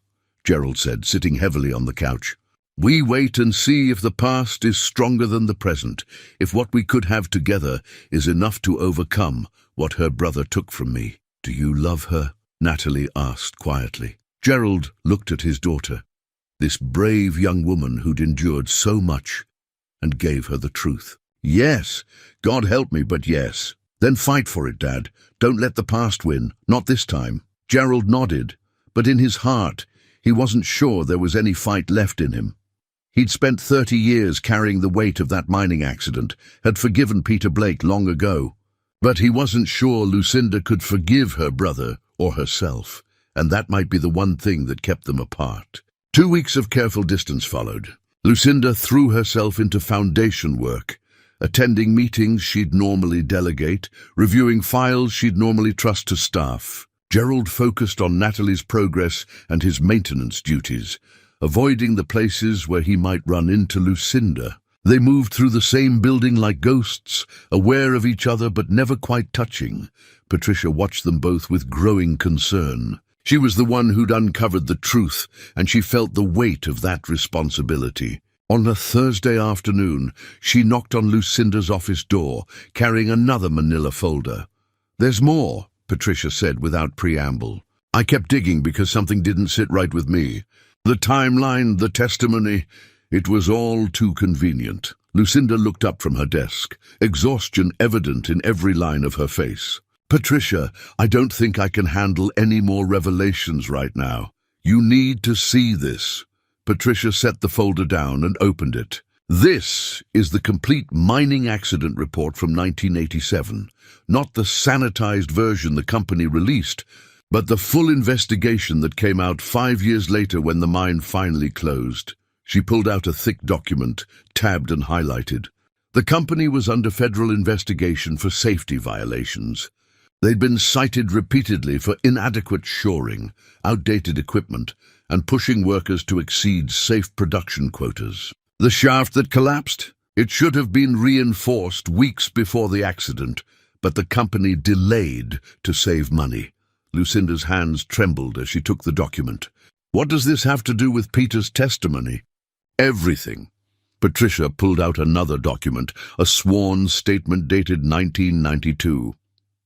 Gerald said, sitting heavily on the couch. We wait and see if the past is stronger than the present, if what we could have together is enough to overcome what her brother took from me. Do you love her? Natalie asked quietly. Gerald looked at his daughter, this brave young woman who'd endured so much, and gave her the truth. Yes. God help me, but yes. Then fight for it, Dad. Don't let the past win. Not this time. Gerald nodded, but in his heart, he wasn't sure there was any fight left in him. He'd spent 30 years carrying the weight of that mining accident, had forgiven Peter Blake long ago. But he wasn't sure Lucinda could forgive her brother or herself, and that might be the one thing that kept them apart. 2 weeks of careful distance followed. Lucinda threw herself into foundation work, attending meetings she'd normally delegate, reviewing files she'd normally trust to staff. Gerald focused on Natalie's progress and his maintenance duties, avoiding the places where he might run into Lucinda. They moved through the same building like ghosts, aware of each other but never quite touching. Patricia watched them both with growing concern. She was the one who'd uncovered the truth, and she felt the weight of that responsibility. On a Thursday afternoon, she knocked on Lucinda's office door, carrying another manila folder. "There's more," Patricia said without preamble. "I kept digging because something didn't sit right with me. The timeline, the testimony, it was all too convenient." Lucinda looked up from her desk, exhaustion evident in every line of her face. "Patricia, I don't think I can handle any more revelations right now. You need to see this." Patricia set the folder down and opened it. This is the complete mining accident report from 1987, not the sanitized version the company released, but the full investigation that came out 5 years later when the mine finally closed. She pulled out a thick document, tabbed and highlighted. The company was under federal investigation for safety violations. They'd been cited repeatedly for inadequate shoring, outdated equipment, and pushing workers to exceed safe production quotas. The shaft that collapsed? It should have been reinforced weeks before the accident, but the company delayed to save money. Lucinda's hands trembled as she took the document. "What does this have to do with Peter's testimony?" "Everything." Patricia pulled out another document, a sworn statement dated 1992.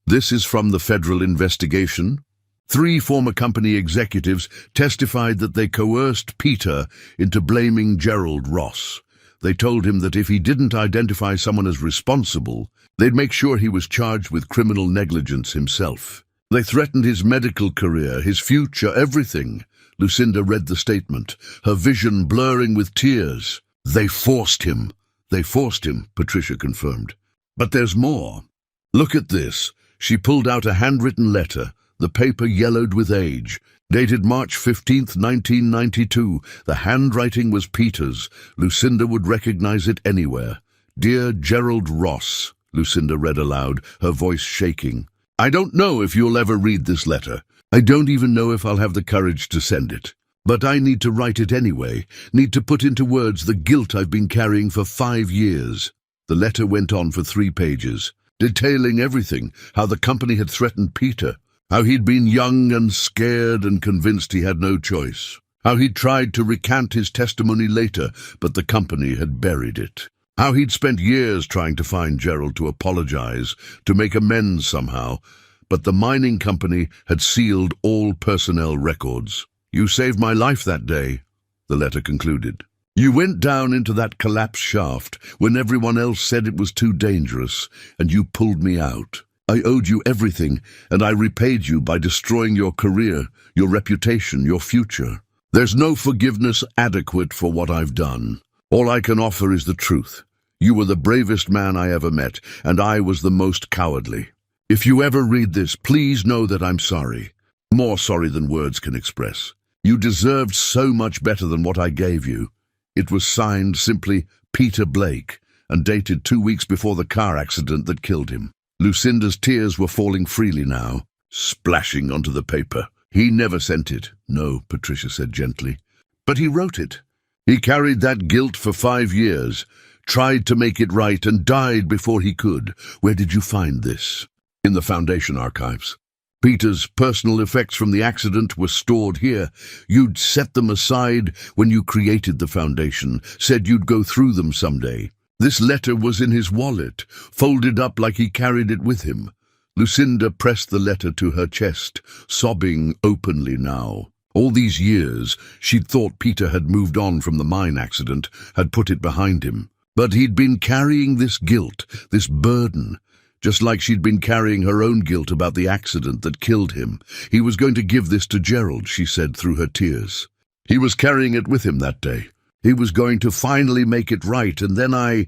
"This is from the federal investigation. 3 former company executives testified that they coerced Peter into blaming Gerald Ross. They told him that if he didn't identify someone as responsible, they'd make sure he was charged with criminal negligence himself. They threatened his medical career, his future, everything." Lucinda read the statement, her vision blurring with tears. They forced him, Patricia confirmed. "But there's more. Look at this." She pulled out a handwritten letter, the paper yellowed with age. Dated March 15th, 1992. The handwriting was Peter's. Lucinda would recognize it anywhere. "Dear Gerald Ross," Lucinda read aloud, her voice shaking. "I don't know if you'll ever read this letter. I don't even know if I'll have the courage to send it. But I need to write it anyway, need to put into words the guilt I've been carrying for 5 years. The letter went on for 3 pages, detailing everything, how the company had threatened Peter, how he'd been young and scared and convinced he had no choice, how he'd tried to recant his testimony later, but the company had buried it, how he'd spent years trying to find Gerald to apologize, to make amends somehow, but the mining company had sealed all personnel records. "You saved my life that day," the letter concluded. "You went down into that collapsed shaft when everyone else said it was too dangerous, and you pulled me out. I owed you everything, and I repaid you by destroying your career, your reputation, your future. There's no forgiveness adequate for what I've done. All I can offer is the truth. You were the bravest man I ever met, and I was the most cowardly. If you ever read this, please know that I'm sorry. More sorry than words can express. You deserved so much better than what I gave you." It was signed simply Peter Blake and dated 2 weeks before the car accident that killed him. Lucinda's tears were falling freely now, splashing onto the paper. "He never sent it." "No," Patricia said gently. "But he wrote it. He carried that guilt for 5 years, tried to make it right, and died before he could." "Where did you find this?" "In the Foundation archives. Peter's personal effects from the accident were stored here. You'd set them aside when you created the Foundation, said you'd go through them someday. This letter was in his wallet, folded up like he carried it with him." Lucinda pressed the letter to her chest, sobbing openly now. All these years, she'd thought Peter had moved on from the mine accident, had put it behind him. But he'd been carrying this guilt, this burden, just like she'd been carrying her own guilt about the accident that killed him. He was going to give this to Gerald, she said through her tears. He was carrying it with him that day. He was going to finally make it right, and then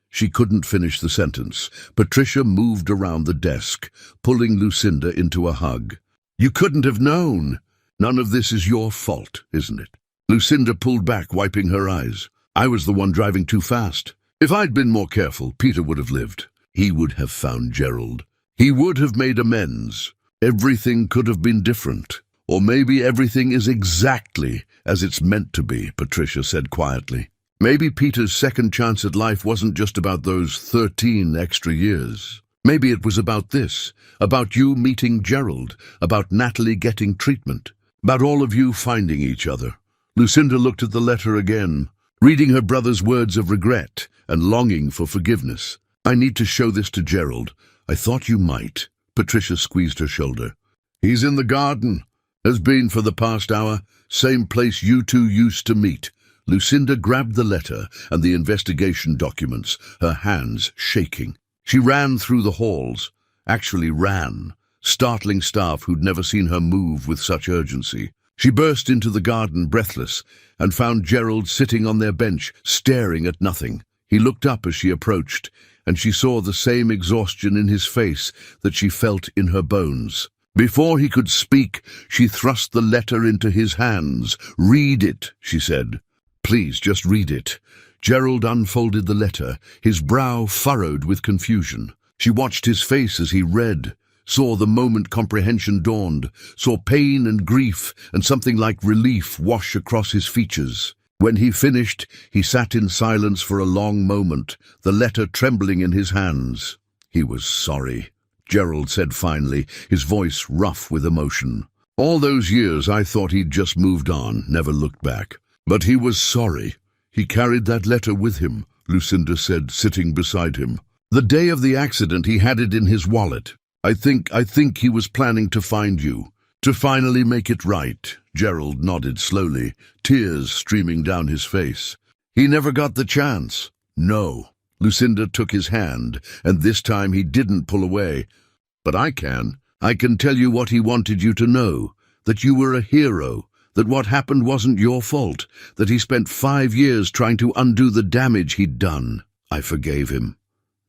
She couldn't finish the sentence. Patricia moved around the desk, pulling Lucinda into a hug. You couldn't have known. None of this is your fault, isn't it? Lucinda pulled back, wiping her eyes. I was the one driving too fast. If I'd been more careful, Peter would have lived. He would have found Gerald. He would have made amends. Everything could have been different. Or maybe everything is exactly as it's meant to be, Patricia said quietly. Maybe Peter's second chance at life wasn't just about those 13 extra years. Maybe it was about this, about you meeting Gerald, about Natalie getting treatment, about all of you finding each other. Lucinda looked at the letter again, reading her brother's words of regret and longing for forgiveness. I need to show this to Gerald. I thought you might. Patricia squeezed her shoulder. He's in the garden. Has been for the past hour. Same place you two used to meet. Lucinda grabbed the letter and the investigation documents, her hands shaking. She ran through the halls. Actually ran, startling staff who'd never seen her move with such urgency. She burst into the garden, breathless, and found Gerald sitting on their bench, staring at nothing. He looked up as she approached, and she saw the same exhaustion in his face that she felt in her bones. Before he could speak, she thrust the letter into his hands. Read it, she said. Please, just read it. Gerald unfolded the letter, his brow furrowed with confusion. She watched his face as he read, saw the moment comprehension dawned, saw pain and grief and something like relief wash across his features. When he finished, he sat in silence for a long moment, the letter trembling in his hands. He was sorry, Gerald said finally, his voice rough with emotion. All those years I thought he'd just moved on, never looked back. But he was sorry. He carried that letter with him, Lucinda said, sitting beside him. The day of the accident he had it in his wallet. I think he was planning to find you, to finally make it right. Gerald nodded slowly, tears streaming down his face. He never got the chance. No. Lucinda took his hand, and this time he didn't pull away. But I can. I can tell you what he wanted you to know, that you were a hero, that what happened wasn't your fault, that he spent 5 years trying to undo the damage he'd done. I forgave him,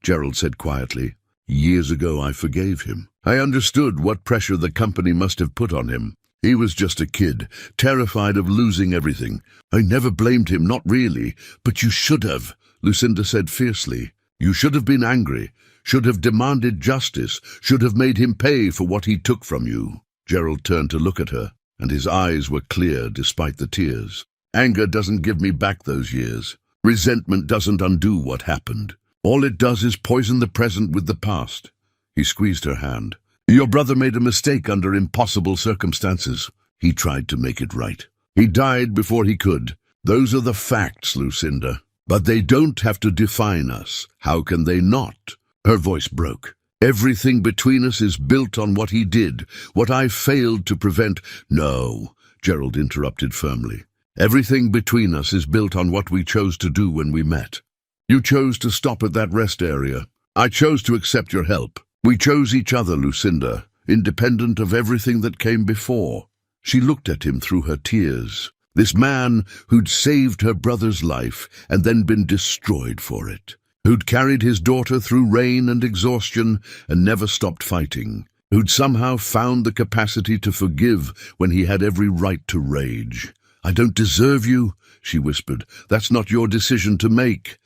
Gerald said quietly. Years ago I forgave him. I understood what pressure the company must have put on him. He was just a kid, terrified of losing everything. I never blamed him, not really. But you should have, Lucinda said fiercely. You should have been angry, should have demanded justice, should have made him pay for what he took from you. Gerald turned to look at her, and his eyes were clear despite the tears. Anger doesn't give me back those years. Resentment doesn't undo what happened. All it does is poison the present with the past. He squeezed her hand. Your brother made a mistake under impossible circumstances. He tried to make it right. He died before he could. Those are the facts, Lucinda. But they don't have to define us. How can they not? Her voice broke. Everything between us is built on what he did, what I failed to prevent. No, Gerald interrupted firmly. Everything between us is built on what we chose to do when we met. You chose to stop at that rest area. I chose to accept your help. We chose each other, Lucinda, independent of everything that came before. She looked at him through her tears. This man who'd saved her brother's life and then been destroyed for it. Who'd carried his daughter through rain and exhaustion and never stopped fighting. Who'd somehow found the capacity to forgive when he had every right to rage. I don't deserve you, she whispered. That's not your decision to make,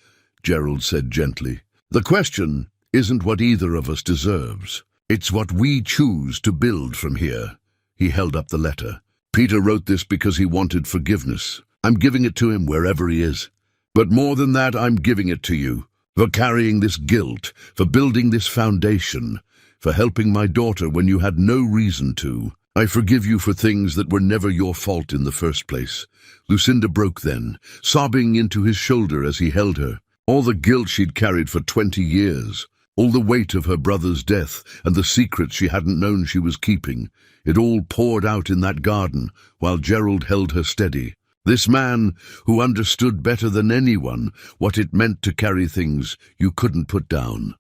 Gerald said gently. The question isn't what either of us deserves. It's what we choose to build from here. He held up the letter. Peter wrote this because he wanted forgiveness. I'm giving it to him wherever he is. But more than that, I'm giving it to you. For carrying this guilt, for building this foundation, for helping my daughter when you had no reason to. I forgive you for things that were never your fault in the first place. Lucinda broke then, sobbing into his shoulder as he held her. All the guilt she'd carried for 20 years. All the weight of her brother's death and the secrets she hadn't known she was keeping. It all poured out in that garden while Gerald held her steady. This man who understood better than anyone what it meant to carry things you couldn't put down.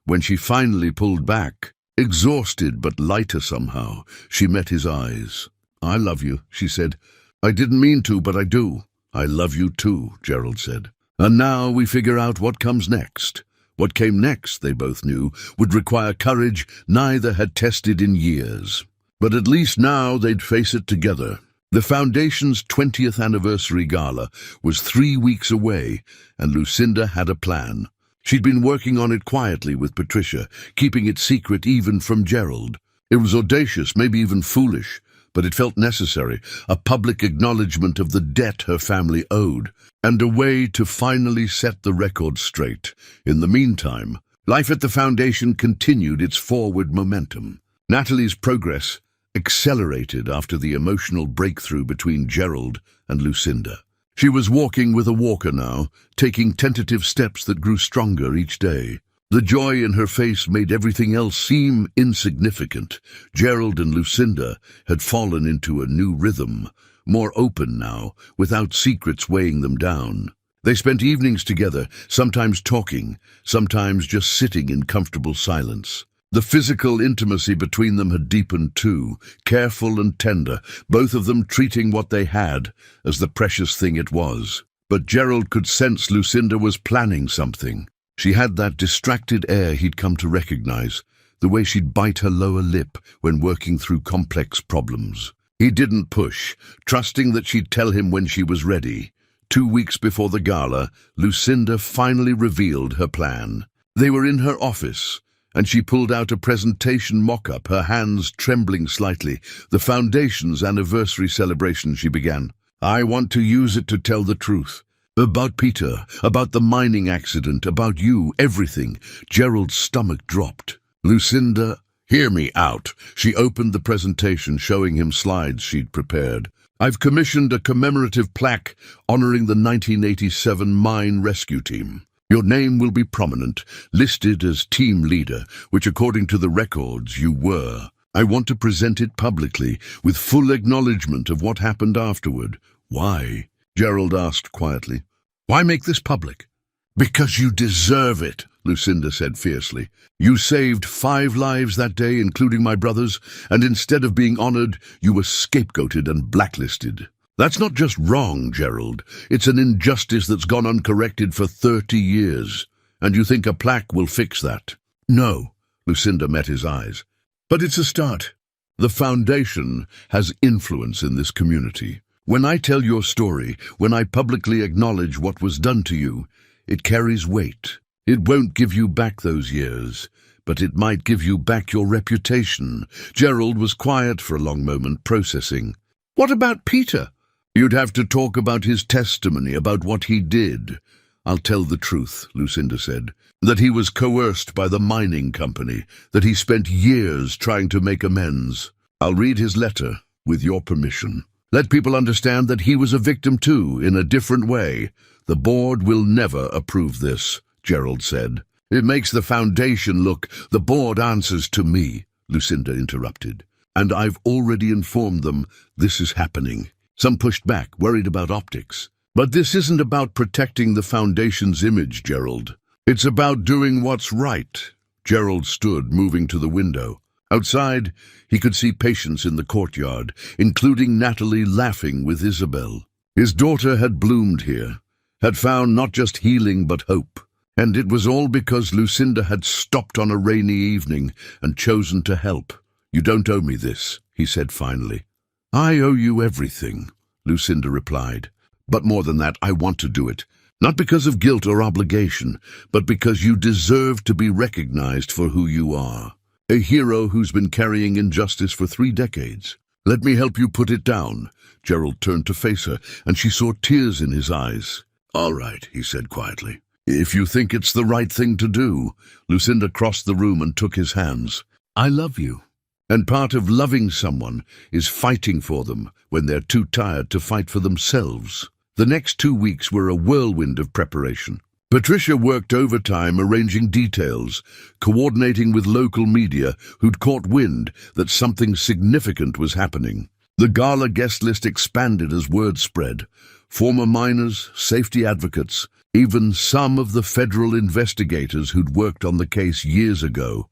When she finally pulled back, exhausted but lighter somehow, she met his eyes. "I love you," she said. "I didn't mean to, but I do." "I love you too," Gerald said. "And now we figure out what comes next." What came next, they both knew, would require courage neither had tested in years. But at least now they'd face it together. The Foundation's 20th anniversary gala was 3 weeks away, and Lucinda had a plan. She'd been working on it quietly with Patricia, keeping it secret even from Gerald. It was audacious, maybe even foolish, but it felt necessary, a public acknowledgement of the debt her family owed, and a way to finally set the record straight. In the meantime, life at the Foundation continued its forward momentum. Natalie's progress accelerated after the emotional breakthrough between Gerald and Lucinda. She was walking with a walker now, taking tentative steps that grew stronger each day. The joy in her face made everything else seem insignificant. Gerald and Lucinda had fallen into a new rhythm, more open now, without secrets weighing them down. They spent evenings together, sometimes talking, sometimes just sitting in comfortable silence. The physical intimacy between them had deepened too, careful and tender, both of them treating what they had as the precious thing it was. But Gerald could sense Lucinda was planning something. She had that distracted air he'd come to recognize, the way she'd bite her lower lip when working through complex problems. He didn't push, trusting that she'd tell him when she was ready. 2 weeks before the gala, Lucinda finally revealed her plan. They were in her office, and she pulled out a presentation mock-up, her hands trembling slightly. "The Foundation's anniversary celebration," she began. "I want to use it to tell the truth. About Peter, about the mining accident, about you, everything." Gerald's stomach dropped. "Lucinda, hear me out." She opened the presentation, showing him slides she'd prepared. "I've commissioned a commemorative plaque honoring the 1987 mine rescue team. Your name will be prominent, listed as team leader, which according to the records you were. I want to present it publicly, with full acknowledgement of what happened afterward." "Why?" Gerald asked quietly. "Why make this public?" "Because you deserve it," Lucinda said fiercely. "You saved 5 lives that day, including my brother's, and instead of being honored, you were scapegoated and blacklisted. That's not just wrong, Gerald. It's an injustice that's gone uncorrected for 30 years. And you think a plaque will fix that?" "No," Lucinda met his eyes. "But it's a start. The Foundation has influence in this community. When I tell your story, when I publicly acknowledge what was done to you, it carries weight. It won't give you back those years, but it might give you back your reputation." Gerald was quiet for a long moment, processing. "What about Peter?" "You'd have to talk about his testimony, about what he did." "I'll tell the truth," Lucinda said. "That he was coerced by the mining company, that he spent years trying to make amends. I'll read his letter, with your permission. Let people understand that he was a victim too, in a different way." "The board will never approve this," Gerald said. "It makes the Foundation look—" "The board answers to me," Lucinda interrupted. "And I've already informed them this is happening." Some pushed back, worried about optics. "But this isn't about protecting the Foundation's image, Gerald. It's about doing what's right." Gerald stood, moving to the window. Outside, he could see patients in the courtyard, including Natalie laughing with Isabel. His daughter had bloomed here, had found not just healing but hope. And it was all because Lucinda had stopped on a rainy evening and chosen to help. "You don't owe me this," he said finally. "I owe you everything," Lucinda replied. "But more than that, I want to do it. Not because of guilt or obligation, but because you deserve to be recognized for who you are. A hero who's been carrying injustice for 3 decades. Let me help you put it down." Gerald turned to face her, and she saw tears in his eyes. "All right," he said quietly. "If you think it's the right thing to do." Lucinda crossed the room and took his hands. "I love you. And part of loving someone is fighting for them when they're too tired to fight for themselves." The next 2 weeks were a whirlwind of preparation. Patricia worked overtime arranging details, coordinating with local media who'd caught wind that something significant was happening. The gala guest list expanded as word spread. Former miners, safety advocates, even some of the federal investigators who'd worked on the case years ago.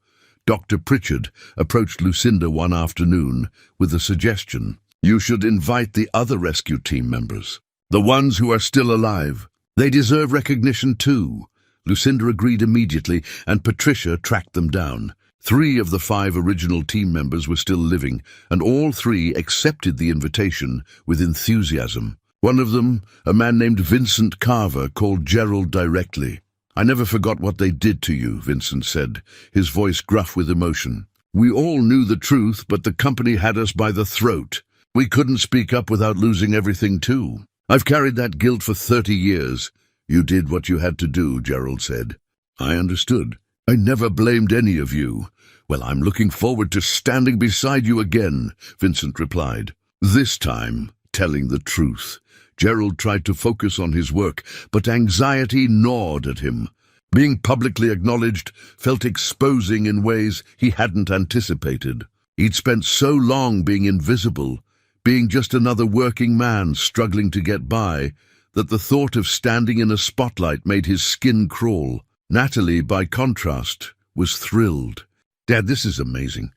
Dr. Pritchard approached Lucinda one afternoon with a suggestion. You should invite the other rescue team members, the ones who are still alive. They deserve recognition too. Lucinda agreed immediately, and Patricia tracked them down. 3 of the 5 original team members were still living, and all 3 accepted the invitation with enthusiasm. One of them, a man named Vincent Carver, called Gerald directly. I never forgot what they did to you, Vincent said, his voice gruff with emotion. We all knew the truth, but the company had us by the throat. We couldn't speak up without losing everything too. I've carried that guilt for 30 years. You did what you had to do, Gerald said. I understood. I never blamed any of you. Well, I'm looking forward to standing beside you again, Vincent replied. This time, telling the truth. Gerald tried to focus on his work, but anxiety gnawed at him. Being publicly acknowledged felt exposing in ways he hadn't anticipated. He'd spent so long being invisible, being just another working man struggling to get by, that the thought of standing in a spotlight made his skin crawl. Natalie, by contrast, was thrilled. Dad, this is amazing.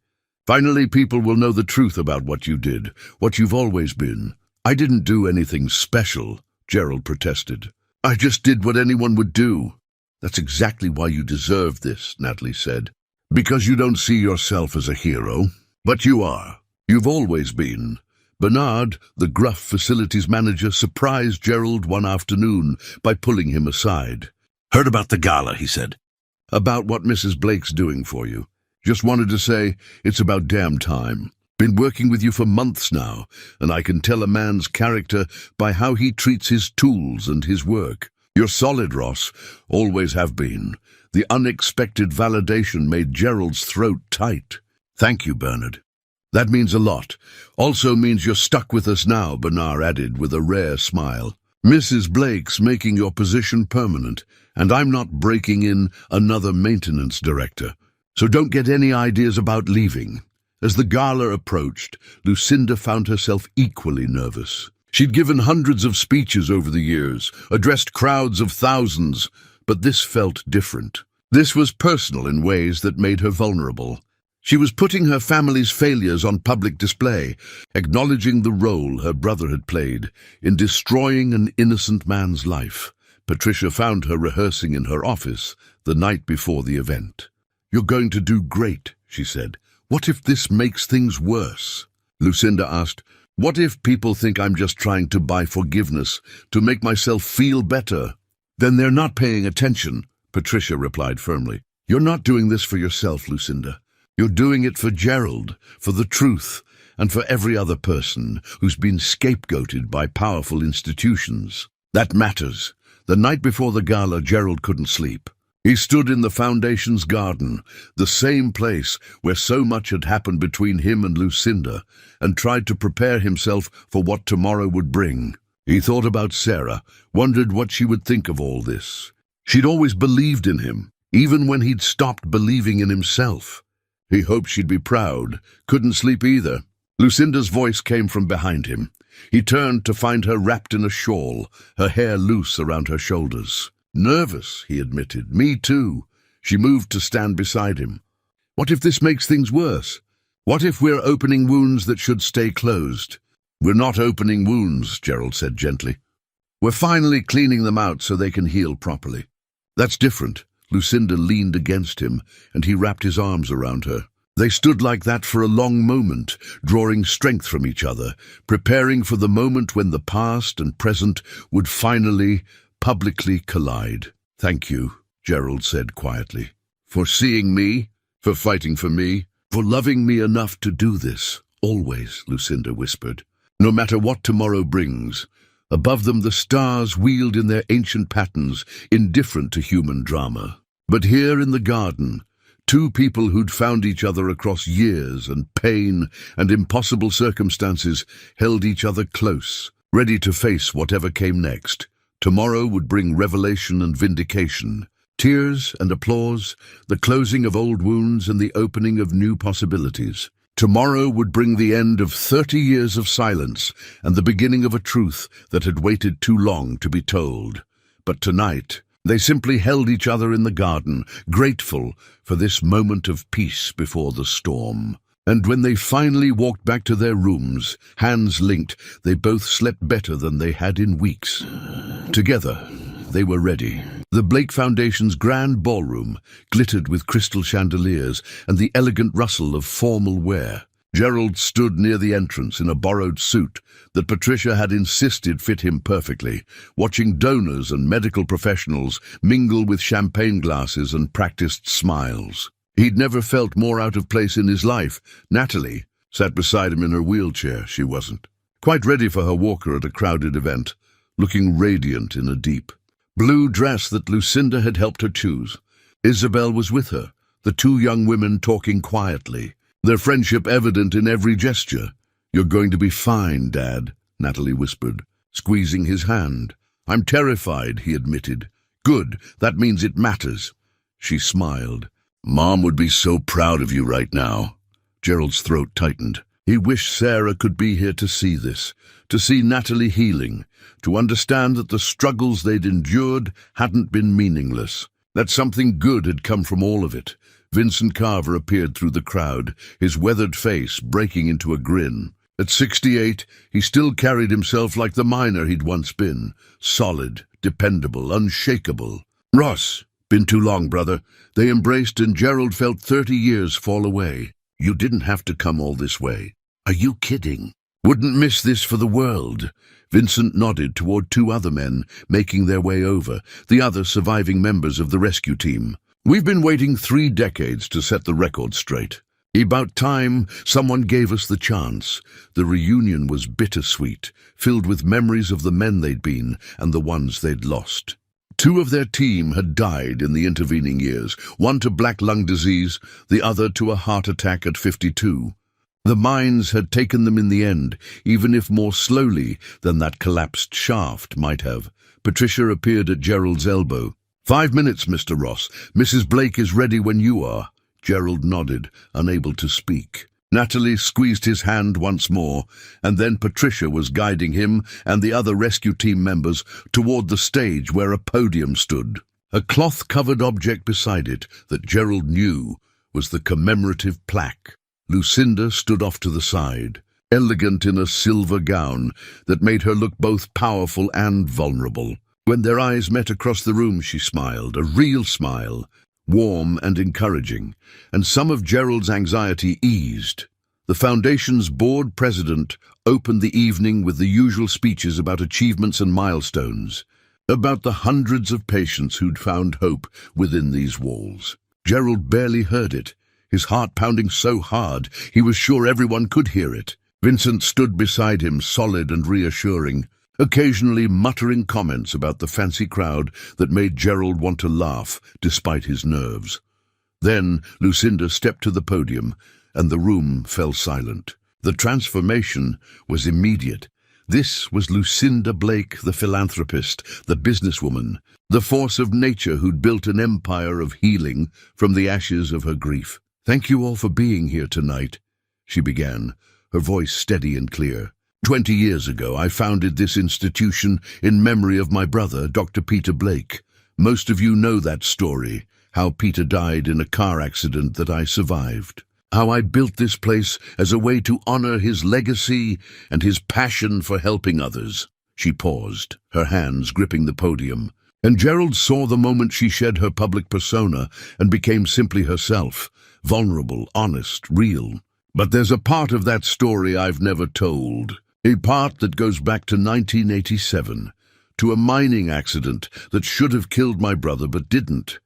Finally, people will know the truth about what you did, what you've always been. I didn't do anything special, Gerald protested. I just did what anyone would do. That's exactly why you deserve this, Natalie said. Because you don't see yourself as a hero. But you are. You've always been. Bernard, the gruff facilities manager, surprised Gerald one afternoon by pulling him aside. Heard about the gala, he said. About what Mrs. Blake's doing for you. Just wanted to say, it's about damn time. Been working with you for months now, and I can tell a man's character by how he treats his tools and his work. You're solid, Ross. Always have been. The unexpected validation made Gerald's throat tight. Thank you, Bernard. That means a lot. Also means you're stuck with us now, Bernard added with a rare smile. Mrs. Blake's making your position permanent, and I'm not breaking in another maintenance director. So don't get any ideas about leaving. As the gala approached, Lucinda found herself equally nervous. She'd given hundreds of speeches over the years, addressed crowds of thousands, but this felt different. This was personal in ways that made her vulnerable. She was putting her family's failures on public display, acknowledging the role her brother had played in destroying an innocent man's life. Patricia found her rehearsing in her office the night before the event. You're going to do great, she said. What if this makes things worse? Lucinda asked, what if people think I'm just trying to buy forgiveness, to make myself feel better? Then they're not paying attention, Patricia replied firmly. You're not doing this for yourself, Lucinda. You're doing it for Gerald, for the truth, and for every other person who's been scapegoated by powerful institutions. That matters. The night before the gala, Gerald couldn't sleep. He stood in the Foundation's garden, the same place where so much had happened between him and Lucinda, and tried to prepare himself for what tomorrow would bring. He thought about Sarah, wondered what she would think of all this. She'd always believed in him, even when he'd stopped believing in himself. He hoped she'd be proud, couldn't sleep either. Lucinda's voice came from behind him. He turned to find her wrapped in a shawl, her hair loose around her shoulders. Nervous, he admitted. Me too. She moved to stand beside him. What if this makes things worse? What if we're opening wounds that should stay closed? We're not opening wounds, Gerald said gently. We're finally cleaning them out so they can heal properly. That's different. Lucinda leaned against him, and he wrapped his arms around her. They stood like that for a long moment, drawing strength from each other, preparing for the moment when the past and present would finally, publicly collide. Thank you, Gerald said quietly. For seeing me, for fighting for me, for loving me enough to do this. Always, Lucinda whispered. No matter what tomorrow brings. Above them the stars wheeled in their ancient patterns, indifferent to human drama. But here in the garden, two people who'd found each other across years and pain and impossible circumstances held each other close, ready to face whatever came next. Tomorrow would bring revelation and vindication, tears and applause, the closing of old wounds and the opening of new possibilities. Tomorrow would bring the end of 30 years of silence and the beginning of a truth that had waited too long to be told. But tonight, they simply held each other in the garden, grateful for this moment of peace before the storm. And when they finally walked back to their rooms, hands linked, they both slept better than they had in weeks. Together, they were ready. The Blake Foundation's grand ballroom glittered with crystal chandeliers and the elegant rustle of formal wear. Gerald stood near the entrance in a borrowed suit that Patricia had insisted fit him perfectly, watching donors and medical professionals mingle with champagne glasses and practiced smiles. He'd never felt more out of place in his life. Natalie sat beside him in her wheelchair. She wasn't. Quite ready for her walker at a crowded event, looking radiant in a deep blue dress that Lucinda had helped her choose. Isabel was with her, the two young women talking quietly, their friendship evident in every gesture. "You're going to be fine, Dad," Natalie whispered, squeezing his hand. "I'm terrified," he admitted. "Good, that means it matters." She smiled. "Mom would be so proud of you right now." Gerald's throat tightened. He wished Sarah could be here to see this, to see Natalie healing, to understand that the struggles they'd endured hadn't been meaningless, that something good had come from all of it. Vincent Carver appeared through the crowd, his weathered face breaking into a grin. At 68, he still carried himself like the miner he'd once been, solid, dependable, unshakable. "Ross, been too long, brother." They embraced and Gerald felt 30 years fall away. "You didn't have to come all this way." "Are you kidding?" "Wouldn't miss this for the world." Vincent nodded toward two other men making their way over, the other surviving members of the rescue team. "We've been waiting 3 decades to set the record straight. About time someone gave us the chance." The reunion was bittersweet, filled with memories of the men they'd been and the ones they'd lost. 2 of their team had died in the intervening years, one to black lung disease, the other to a heart attack at 52. The mines had taken them in the end, even if more slowly than that collapsed shaft might have. Patricia appeared at Gerald's elbow. 5 minutes, Mr. Ross. Mrs. Blake is ready when you are." Gerald nodded, unable to speak. Natalie squeezed his hand once more, and then Patricia was guiding him and the other rescue team members toward the stage where a podium stood. A cloth-covered object beside it that Gerald knew was the commemorative plaque. Lucinda stood off to the side, elegant in a silver gown that made her look both powerful and vulnerable. When their eyes met across the room, she smiled, a real smile, warm and encouraging, and some of Gerald's anxiety eased. The Foundation's board president opened the evening with the usual speeches about achievements and milestones, about the hundreds of patients who'd found hope within these walls. Gerald barely heard it, his heart pounding so hard he was sure everyone could hear it. Vincent stood beside him, solid and reassuring, occasionally muttering comments about the fancy crowd that made Gerald want to laugh despite his nerves. Then Lucinda stepped to the podium, and the room fell silent. The transformation was immediate. This was Lucinda Blake, the philanthropist, the businesswoman, the force of nature who'd built an empire of healing from the ashes of her grief. "Thank you all for being here tonight," she began, her voice steady and clear. 20 years ago, I founded this institution in memory of my brother, Dr. Peter Blake. Most of you know that story, how Peter died in a car accident that I survived. How I built this place as a way to honor his legacy and his passion for helping others. She paused, her hands gripping the podium, and Gerald saw the moment she shed her public persona and became simply herself, vulnerable, honest, real. But there's a part of that story I've never told. A part that goes back to 1987, to a mining accident that should have killed my brother but didn't.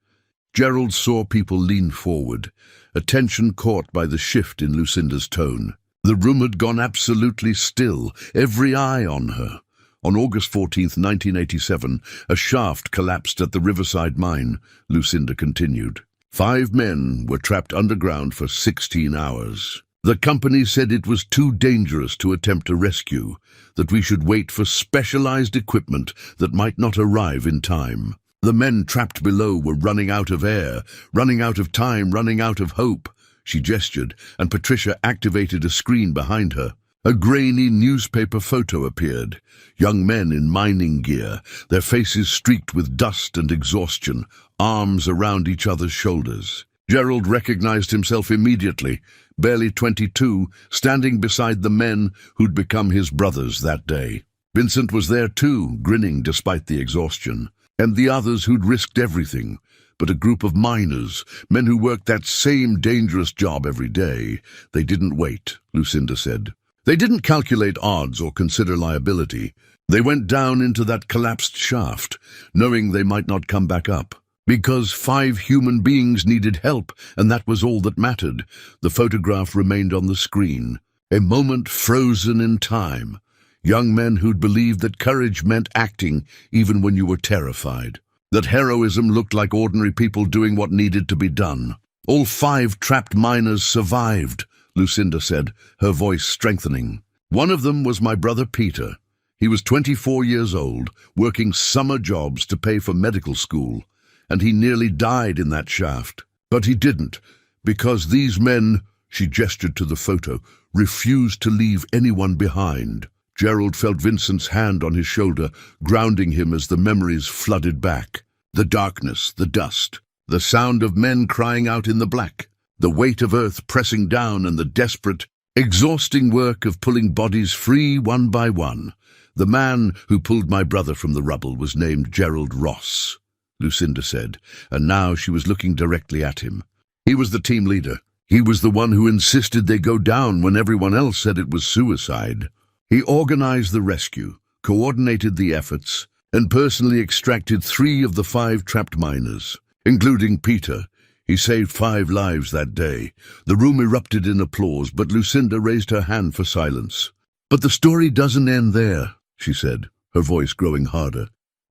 Gerald saw people lean forward, attention caught by the shift in Lucinda's tone. The room had gone absolutely still, every eye on her. On August 14th, 1987, a shaft collapsed at the Riverside mine, Lucinda continued. 5 men were trapped underground for 16 hours. The company said it was too dangerous to attempt a rescue, that we should wait for specialized equipment that might not arrive in time. The men trapped below were running out of air, running out of time, running out of hope. She gestured, and Patricia activated a screen behind her. A grainy newspaper photo appeared. Young men in mining gear, their faces streaked with dust and exhaustion, arms around each other's shoulders. Gerald recognized himself immediately, barely 22, standing beside the men who'd become his brothers that day. Vincent was there too, grinning despite the exhaustion, and the others who'd risked everything. But a group of miners, men who worked that same dangerous job every day. They didn't wait, Lucinda said. They didn't calculate odds or consider liability. They went down into that collapsed shaft, knowing they might not come back up. Because 5 human beings needed help, and that was all that mattered. The photograph remained on the screen. A moment frozen in time. Young men who'd believed that courage meant acting even when you were terrified. That heroism looked like ordinary people doing what needed to be done. All 5 trapped miners survived, Lucinda said, her voice strengthening. One of them was my brother Peter. He was 24 years old, working summer jobs to pay for medical school, and he nearly died in that shaft. But he didn't, because these men, she gestured to the photo, refused to leave anyone behind. Gerald felt Vincent's hand on his shoulder, grounding him as the memories flooded back. The darkness, the dust, the sound of men crying out in the black, the weight of earth pressing down, and the desperate, exhausting work of pulling bodies free one by one. The man who pulled my brother from the rubble was named Gerald Ross, Lucinda said, and now she was looking directly at him. He was the team leader. He was the one who insisted they go down when everyone else said it was suicide. He organized the rescue, coordinated the efforts, and personally extracted 3 of the 5 trapped miners, including Peter. He saved 5 lives that day. The room erupted in applause, but Lucinda raised her hand for silence. But the story doesn't end there, she said, her voice growing harder.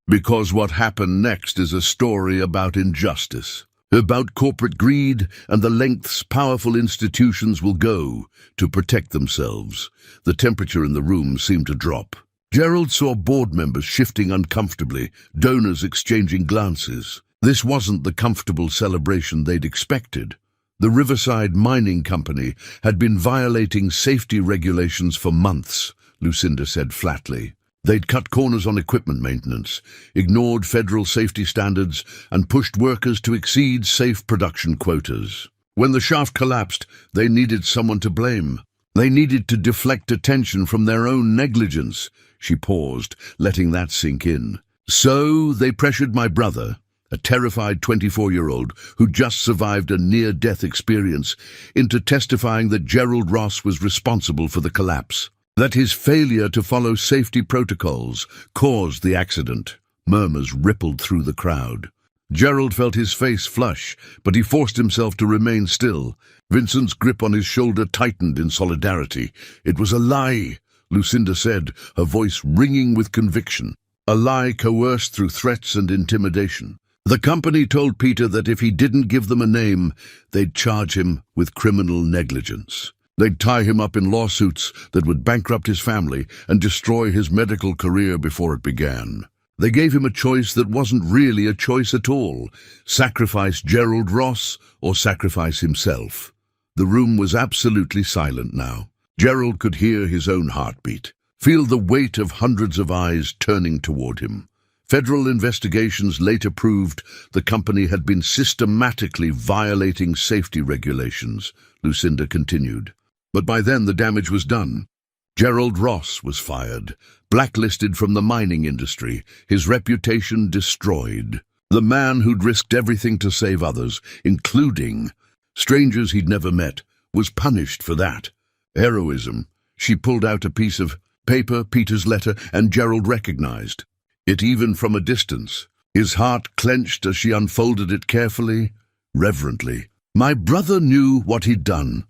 Because what happened next is a story about injustice, about corporate greed and the lengths powerful institutions will go to protect themselves. The temperature in the room seemed to drop. Gerald saw board members shifting uncomfortably, donors exchanging glances. This wasn't the comfortable celebration they'd expected. The Riverside Mining Company had been violating safety regulations for months, Lucinda said flatly. They'd cut corners on equipment maintenance, ignored federal safety standards, and pushed workers to exceed safe production quotas. When the shaft collapsed, they needed someone to blame. They needed to deflect attention from their own negligence. She paused, letting that sink in. So they pressured my brother, a terrified 24-year-old who just survived a near-death experience, into testifying that Gerald Ross was responsible for the collapse, that his failure to follow safety protocols caused the accident. Murmurs rippled through the crowd. Gerald felt his face flush, but he forced himself to remain still. Vincent's grip on his shoulder tightened in solidarity. It was a lie, Lucinda said, her voice ringing with conviction. A lie coerced through threats and intimidation. The company told Peter that if he didn't give them a name, they'd charge him with criminal negligence. They'd tie him up in lawsuits that would bankrupt his family and destroy his medical career before it began. They gave him a choice that wasn't really a choice at all: sacrifice Gerald Ross or sacrifice himself. The room was absolutely silent now. Gerald could hear his own heartbeat, feel the weight of hundreds of eyes turning toward him. Federal investigations later proved the company had been systematically violating safety regulations, Lucinda continued. But by then the damage was done. Gerald Ross was fired, blacklisted from the mining industry, his reputation destroyed. The man who'd risked everything to save others, including strangers he'd never met, was punished for that. Heroism. She pulled out a piece of paper, Peter's letter, and Gerald recognized it even from a distance. His heart clenched as she unfolded it carefully, reverently. My brother knew what he'd done,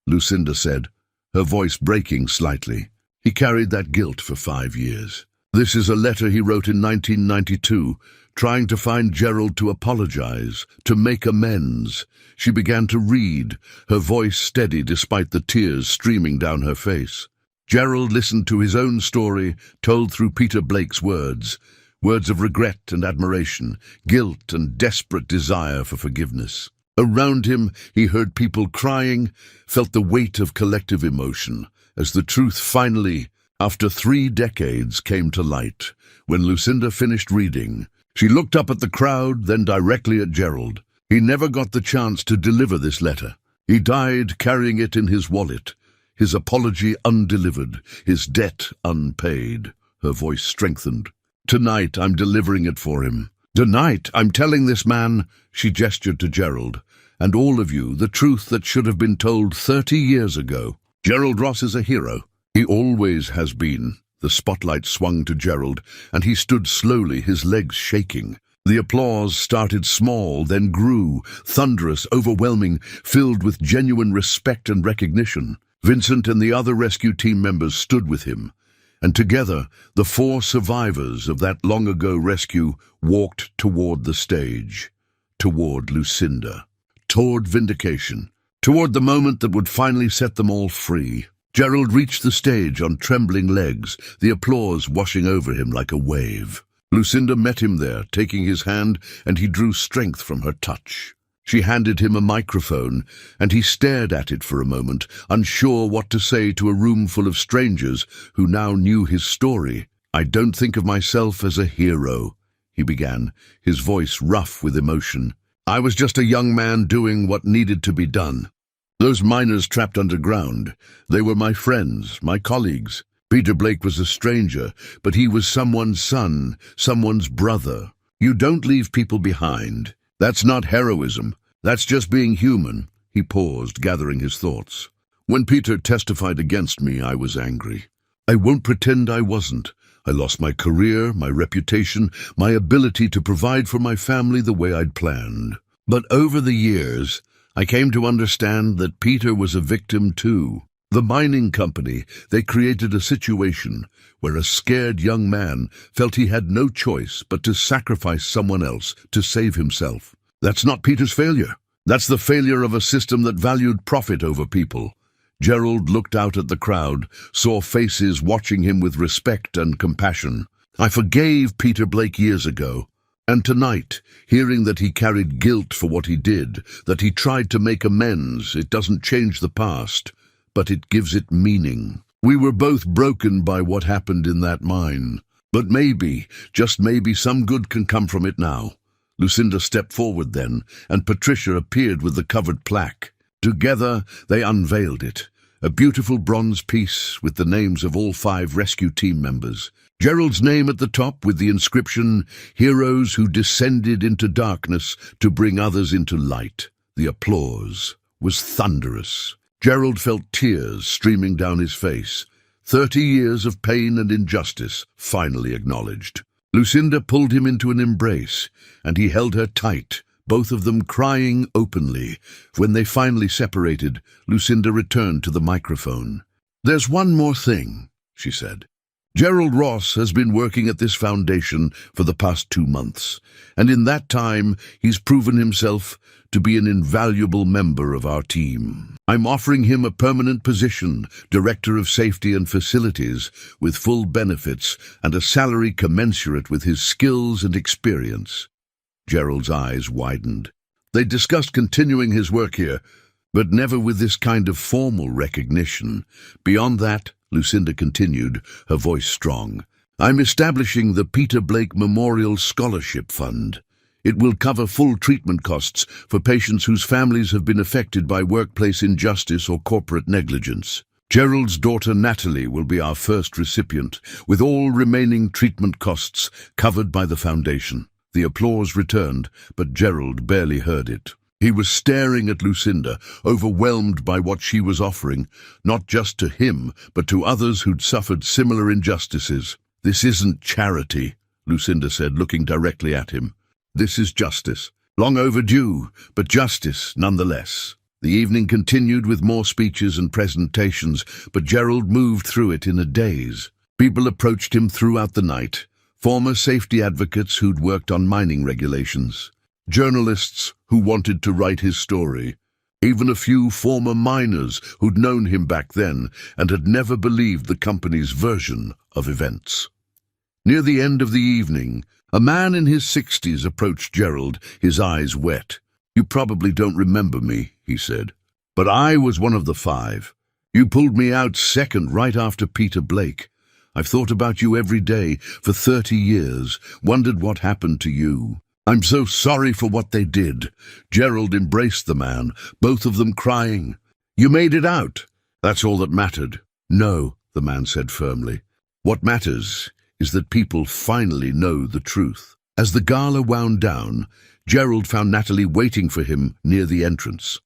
Lucinda said, her voice breaking slightly. He carried that guilt for 5 years. This is a letter he wrote in 1992, trying to find Gerald to apologize, to make amends. She began to read, her voice steady despite the tears streaming down her face. Gerald listened to his own story, told through Peter Blake's words of regret and admiration, guilt and desperate desire for forgiveness. Around him, he heard people crying, felt the weight of collective emotion, as the truth finally, after 3 decades, came to light. When Lucinda finished reading, she looked up at the crowd, then directly at Gerald. He never got the chance to deliver this letter. He died carrying it in his wallet, his apology undelivered, his debt unpaid. Her voice strengthened. Tonight I'm delivering it for him. Tonight I'm telling this man, she gestured to Gerald, and all of you, the truth that should have been told 30 years ago. Gerald Ross is a hero. He always has been. The spotlight swung to Gerald, and he stood slowly, his legs shaking. The applause started small, then grew, thunderous, overwhelming, filled with genuine respect and recognition. Vincent and the other rescue team members stood with him, and together, the 4 survivors of that long-ago rescue walked toward the stage, toward Lucinda, toward vindication, toward the moment that would finally set them all free. Gerald reached the stage on trembling legs, the applause washing over him like a wave. Lucinda met him there, taking his hand, and he drew strength from her touch. She handed him a microphone, and he stared at it for a moment, unsure what to say to a room full of strangers who now knew his story. "I don't think of myself as a hero," he began, his voice rough with emotion. "I was just a young man doing what needed to be done. Those miners trapped underground, they were my friends, my colleagues. Peter Blake was a stranger, but he was someone's son, someone's brother. You don't leave people behind. That's not heroism. That's just being human." He paused, gathering his thoughts. "When Peter testified against me, I was angry. I won't pretend I wasn't. I lost my career, my reputation, my ability to provide for my family the way I'd planned. But over the years, I came to understand that Peter was a victim too. The mining company, they created a situation where a scared young man felt he had no choice but to sacrifice someone else to save himself. That's not Peter's failure. That's the failure of a system that valued profit over people." Gerald looked out at the crowd, saw faces watching him with respect and compassion. "I forgave Peter Blake years ago. And tonight, hearing that he carried guilt for what he did, that he tried to make amends, it doesn't change the past, but it gives it meaning. We were both broken by what happened in that mine. But maybe, just maybe, some good can come from it now." Lucinda stepped forward then, and Patricia appeared with the covered plaque. Together, they unveiled it, a beautiful bronze piece with the names of all 5 rescue team members. Gerald's name at the top with the inscription, "Heroes who descended into darkness to bring others into light." The applause was thunderous. Gerald felt tears streaming down his face. 30 years of pain and injustice finally acknowledged. Lucinda pulled him into an embrace, and he held her tight, both of them crying openly. When they finally separated, Lucinda returned to the microphone. "There's one more thing," she said. "Gerald Ross has been working at this foundation for the past 2 months, and in that time he's proven himself to be an invaluable member of our team. I'm offering him a permanent position, Director of Safety and Facilities, with full benefits and a salary commensurate with his skills and experience." Gerald's eyes widened. They discussed continuing his work here, but never with this kind of formal recognition. "Beyond that," Lucinda continued, her voice strong, "I'm establishing the Peter Blake Memorial Scholarship Fund. It will cover full treatment costs for patients whose families have been affected by workplace injustice or corporate negligence. Gerald's daughter Natalie will be our first recipient, with all remaining treatment costs covered by the foundation." The applause returned, but Gerald barely heard it. He was staring at Lucinda, overwhelmed by what she was offering, not just to him, but to others who'd suffered similar injustices. "This isn't charity," Lucinda said, looking directly at him. "This is justice. Long overdue, but justice nonetheless." The evening continued with more speeches and presentations, but Gerald moved through it in a daze. People approached him throughout the night, former safety advocates who'd worked on mining regulations, journalists who wanted to write his story, even a few former miners who'd known him back then and had never believed the company's version of events. Near the end of the evening, a man in his 60s approached Gerald, his eyes wet. "You probably don't remember me," he said, "but I was one of the 5. You pulled me out second right after Peter Blake. I've thought about you every day for 30 years, wondered what happened to you. I'm so sorry for what they did." Gerald embraced the man, both of them crying. "You made it out. That's all that mattered." "No," the man said firmly. "What matters is that people finally know the truth." As the gala wound down, Gerald found Natalie waiting for him near the entrance.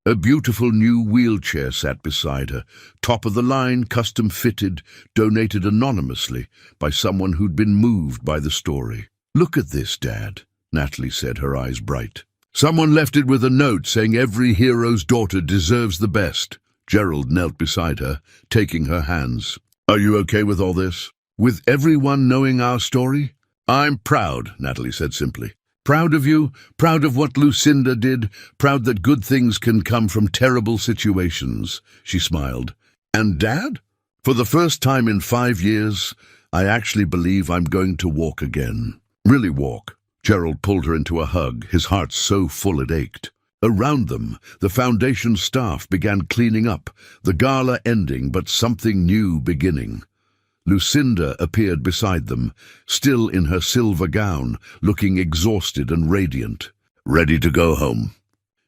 A beautiful new wheelchair sat beside her, top of the line, custom fitted, donated anonymously by someone who'd been moved by the story. "Look at this, Dad," Natalie said, her eyes bright. "Someone left it with a note saying every hero's daughter deserves the best." Gerald knelt beside her, taking her hands. "Are you okay with all this? With everyone knowing our story?" "I'm proud," Natalie said simply. "Proud of you, proud of what Lucinda did, proud that good things can come from terrible situations," she smiled. "And Dad? For the first time in 5 years, I actually believe I'm going to walk again. Really walk." Gerald pulled her into a hug, his heart so full it ached. Around them, the foundation staff began cleaning up, the gala ending but something new beginning. Lucinda appeared beside them, still in her silver gown, looking exhausted and radiant. "Ready to go home?"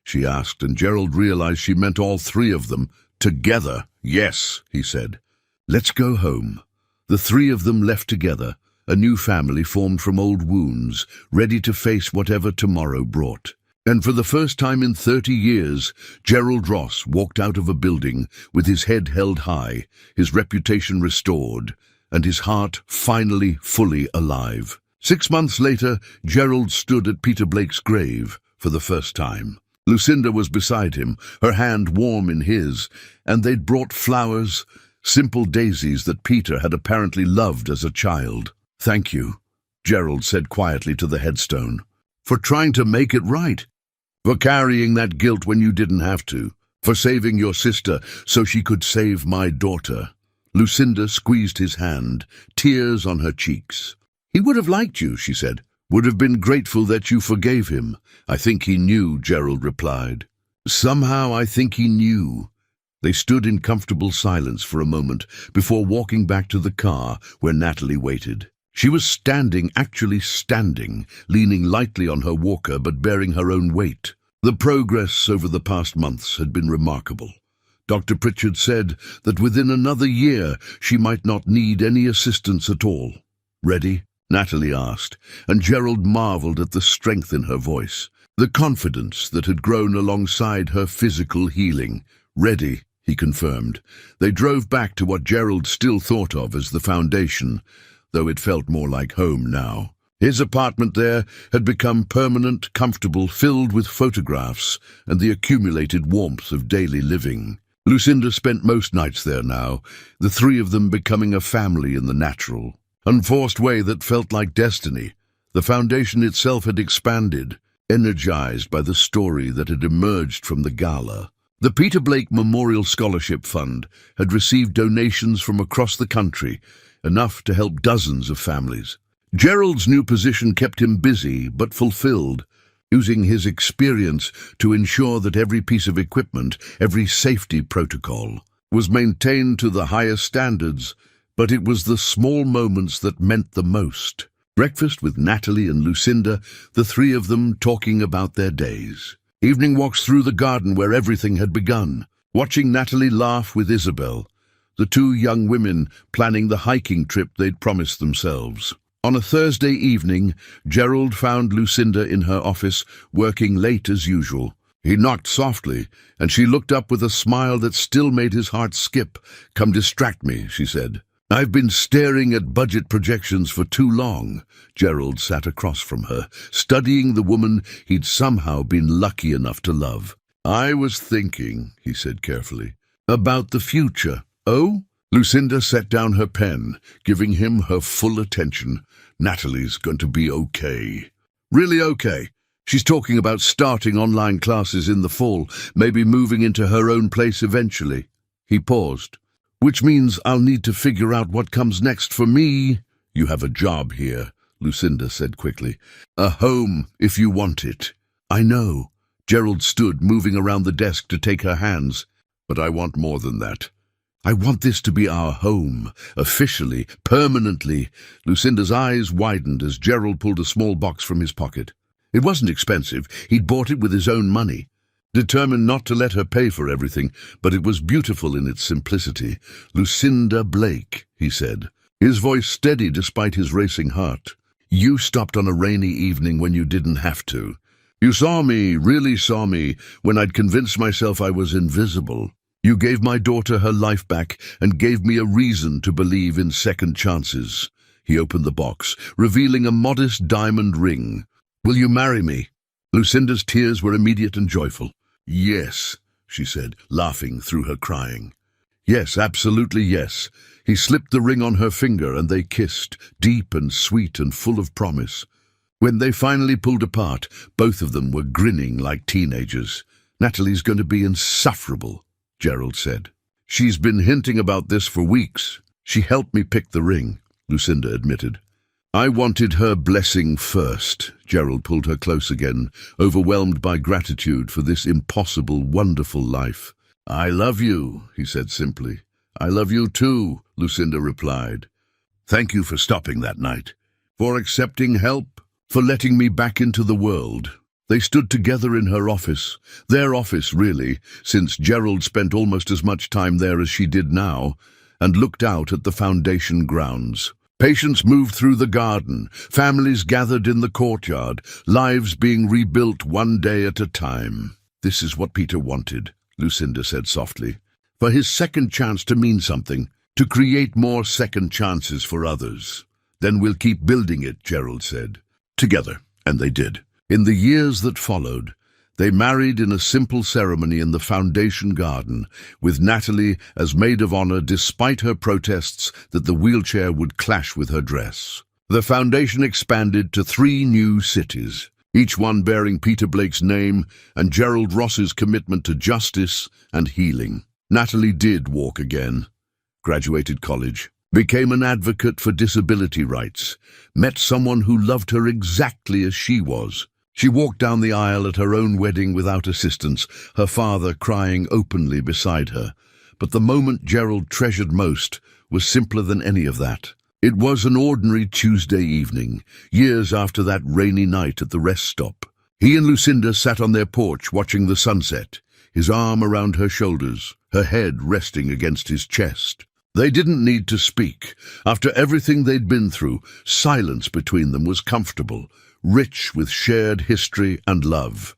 she asked, and Gerald realized she meant all 3 of them, together. "Yes," he said. "Let's go home." The 3 of them left together, a new family formed from old wounds, ready to face whatever tomorrow brought. And for the first time in 30 years, Gerald Ross walked out of a building with his head held high, his reputation restored, and his heart finally fully alive. 6 months later, Gerald stood at Peter Blake's grave for the first time. Lucinda was beside him, her hand warm in his, and they'd brought flowers, simple daisies that Peter had apparently loved as a child. "Thank you," Gerald said quietly to the headstone, "for trying to make it right. For carrying that guilt when you didn't have to. For saving your sister so she could save my daughter." Lucinda squeezed his hand, tears on her cheeks. "He would have liked you," she said. "Would have been grateful that you forgave him." "I think he knew," Gerald replied. "Somehow I think he knew." They stood in comfortable silence for a moment before walking back to the car where Natalie waited. She was actually standing, leaning lightly on her walker but bearing her own weight. The progress over the past months had been remarkable. Dr. Pritchard said that within another year she might not need any assistance at all. "Ready?" Natalie asked, and Gerald marveled at the strength in her voice, the confidence that had grown alongside her physical healing. "Ready," he confirmed. They drove back to what Gerald still thought of as the foundation, though it felt more like home now. His apartment there had become permanent, comfortable, filled with photographs and the accumulated warmth of daily living. Lucinda spent most nights there now, the 3 of them becoming a family in the natural, unforced way that felt like destiny. The foundation itself had expanded, energized by the story that had emerged from the gala. The Peter Blake Memorial Scholarship Fund had received donations from across the country, enough to help dozens of families. Gerald's new position kept him busy but fulfilled, using his experience to ensure that every piece of equipment, every safety protocol, was maintained to the highest standards, but it was the small moments that meant the most. Breakfast with Natalie and Lucinda, the 3 of them talking about their days. Evening walks through the garden where everything had begun. Watching Natalie laugh with Isabel, the 2 young women planning the hiking trip they'd promised themselves. On a Thursday evening, Gerald found Lucinda in her office, working late as usual. He knocked softly, and she looked up with a smile that still made his heart skip. "Come distract me," she said. "I've been staring at budget projections for too long." Gerald sat across from her, studying the woman he'd somehow been lucky enough to love. "I was thinking," he said carefully, "about the future." "Oh?" Lucinda set down her pen, giving him her full attention. "Natalie's going to be okay." "Really okay? She's talking about starting online classes in the fall, maybe moving into her own place eventually." He paused. "Which means I'll need to figure out what comes next for me." "You have a job here," Lucinda said quickly. "A home, if you want it." "I know," Gerald stood, moving around the desk to take her hands. But I want more than that. I want this to be our home, officially, permanently. Lucinda's eyes widened as Gerald pulled a small box from his pocket. It wasn't expensive. He'd bought it with his own money. Determined not to let her pay for everything, but it was beautiful in its simplicity. "Lucinda Blake," he said, his voice steady despite his racing heart. "You stopped on a rainy evening when you didn't have to. You saw me, really saw me, when I'd convinced myself I was invisible. You gave my daughter her life back and gave me a reason to believe in second chances." He opened the box, revealing a modest diamond ring. "Will you marry me?" Lucinda's tears were immediate and joyful. "Yes," she said, laughing through her crying. "Yes, absolutely yes." He slipped the ring on her finger and they kissed, deep and sweet and full of promise. When they finally pulled apart, both of them were grinning like teenagers. "Natalie's going to be insufferable," Gerald said. "She's been hinting about this for weeks. She helped me pick the ring," Lucinda admitted. "I wanted her blessing first." Gerald pulled her close again, overwhelmed by gratitude for this impossible, wonderful life. "I love you," he said simply. "I love you too," Lucinda replied. "Thank you for stopping that night, for accepting help, for letting me back into the world." They stood together in her office, their office really, since Gerald spent almost as much time there as she did now, and looked out at the foundation grounds. Patients moved through the garden, families gathered in the courtyard, lives being rebuilt one day at a time. "This is what Peter wanted," Lucinda said softly. "For his second chance to mean something, to create more second chances for others." "Then we'll keep building it," Gerald said. Together, and they did. In the years that followed, they married in a simple ceremony in the foundation garden, with Natalie as maid of honor despite her protests that the wheelchair would clash with her dress. The foundation expanded to 3 new cities, each one bearing Peter Blake's name and Gerald Ross's commitment to justice and healing. Natalie did walk again, graduated college, became an advocate for disability rights, met someone who loved her exactly as she was. She walked down the aisle at her own wedding without assistance, her father crying openly beside her. But the moment Gerald treasured most was simpler than any of that. It was an ordinary Tuesday evening, years after that rainy night at the rest stop. He and Lucinda sat on their porch watching the sunset, his arm around her shoulders, her head resting against his chest. They didn't need to speak. After everything they'd been through, silence between them was comfortable, rich with shared history and love.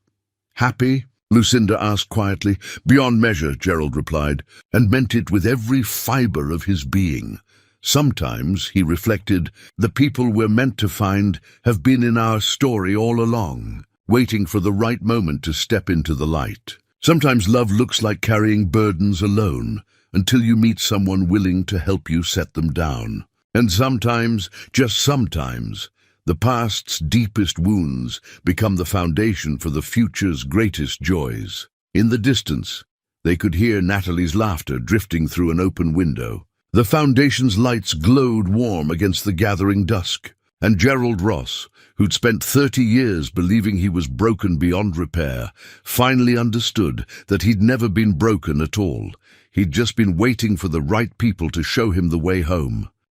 "Happy?" Lucinda asked quietly. "Beyond measure," Gerald replied, and meant it with every fiber of his being. "Sometimes," he reflected, "the people we're meant to find have been in our story all along, waiting for the right moment to step into the light. Sometimes love looks like carrying burdens alone, until you meet someone willing to help you set them down. And sometimes, just sometimes, the past's deepest wounds become the foundation for the future's greatest joys." In the distance, they could hear Natalie's laughter drifting through an open window. The foundation's lights glowed warm against the gathering dusk, and Gerald Ross, who'd spent 30 years believing he was broken beyond repair, finally understood that he'd never been broken at all. He'd just been waiting for the right people to show him the way home.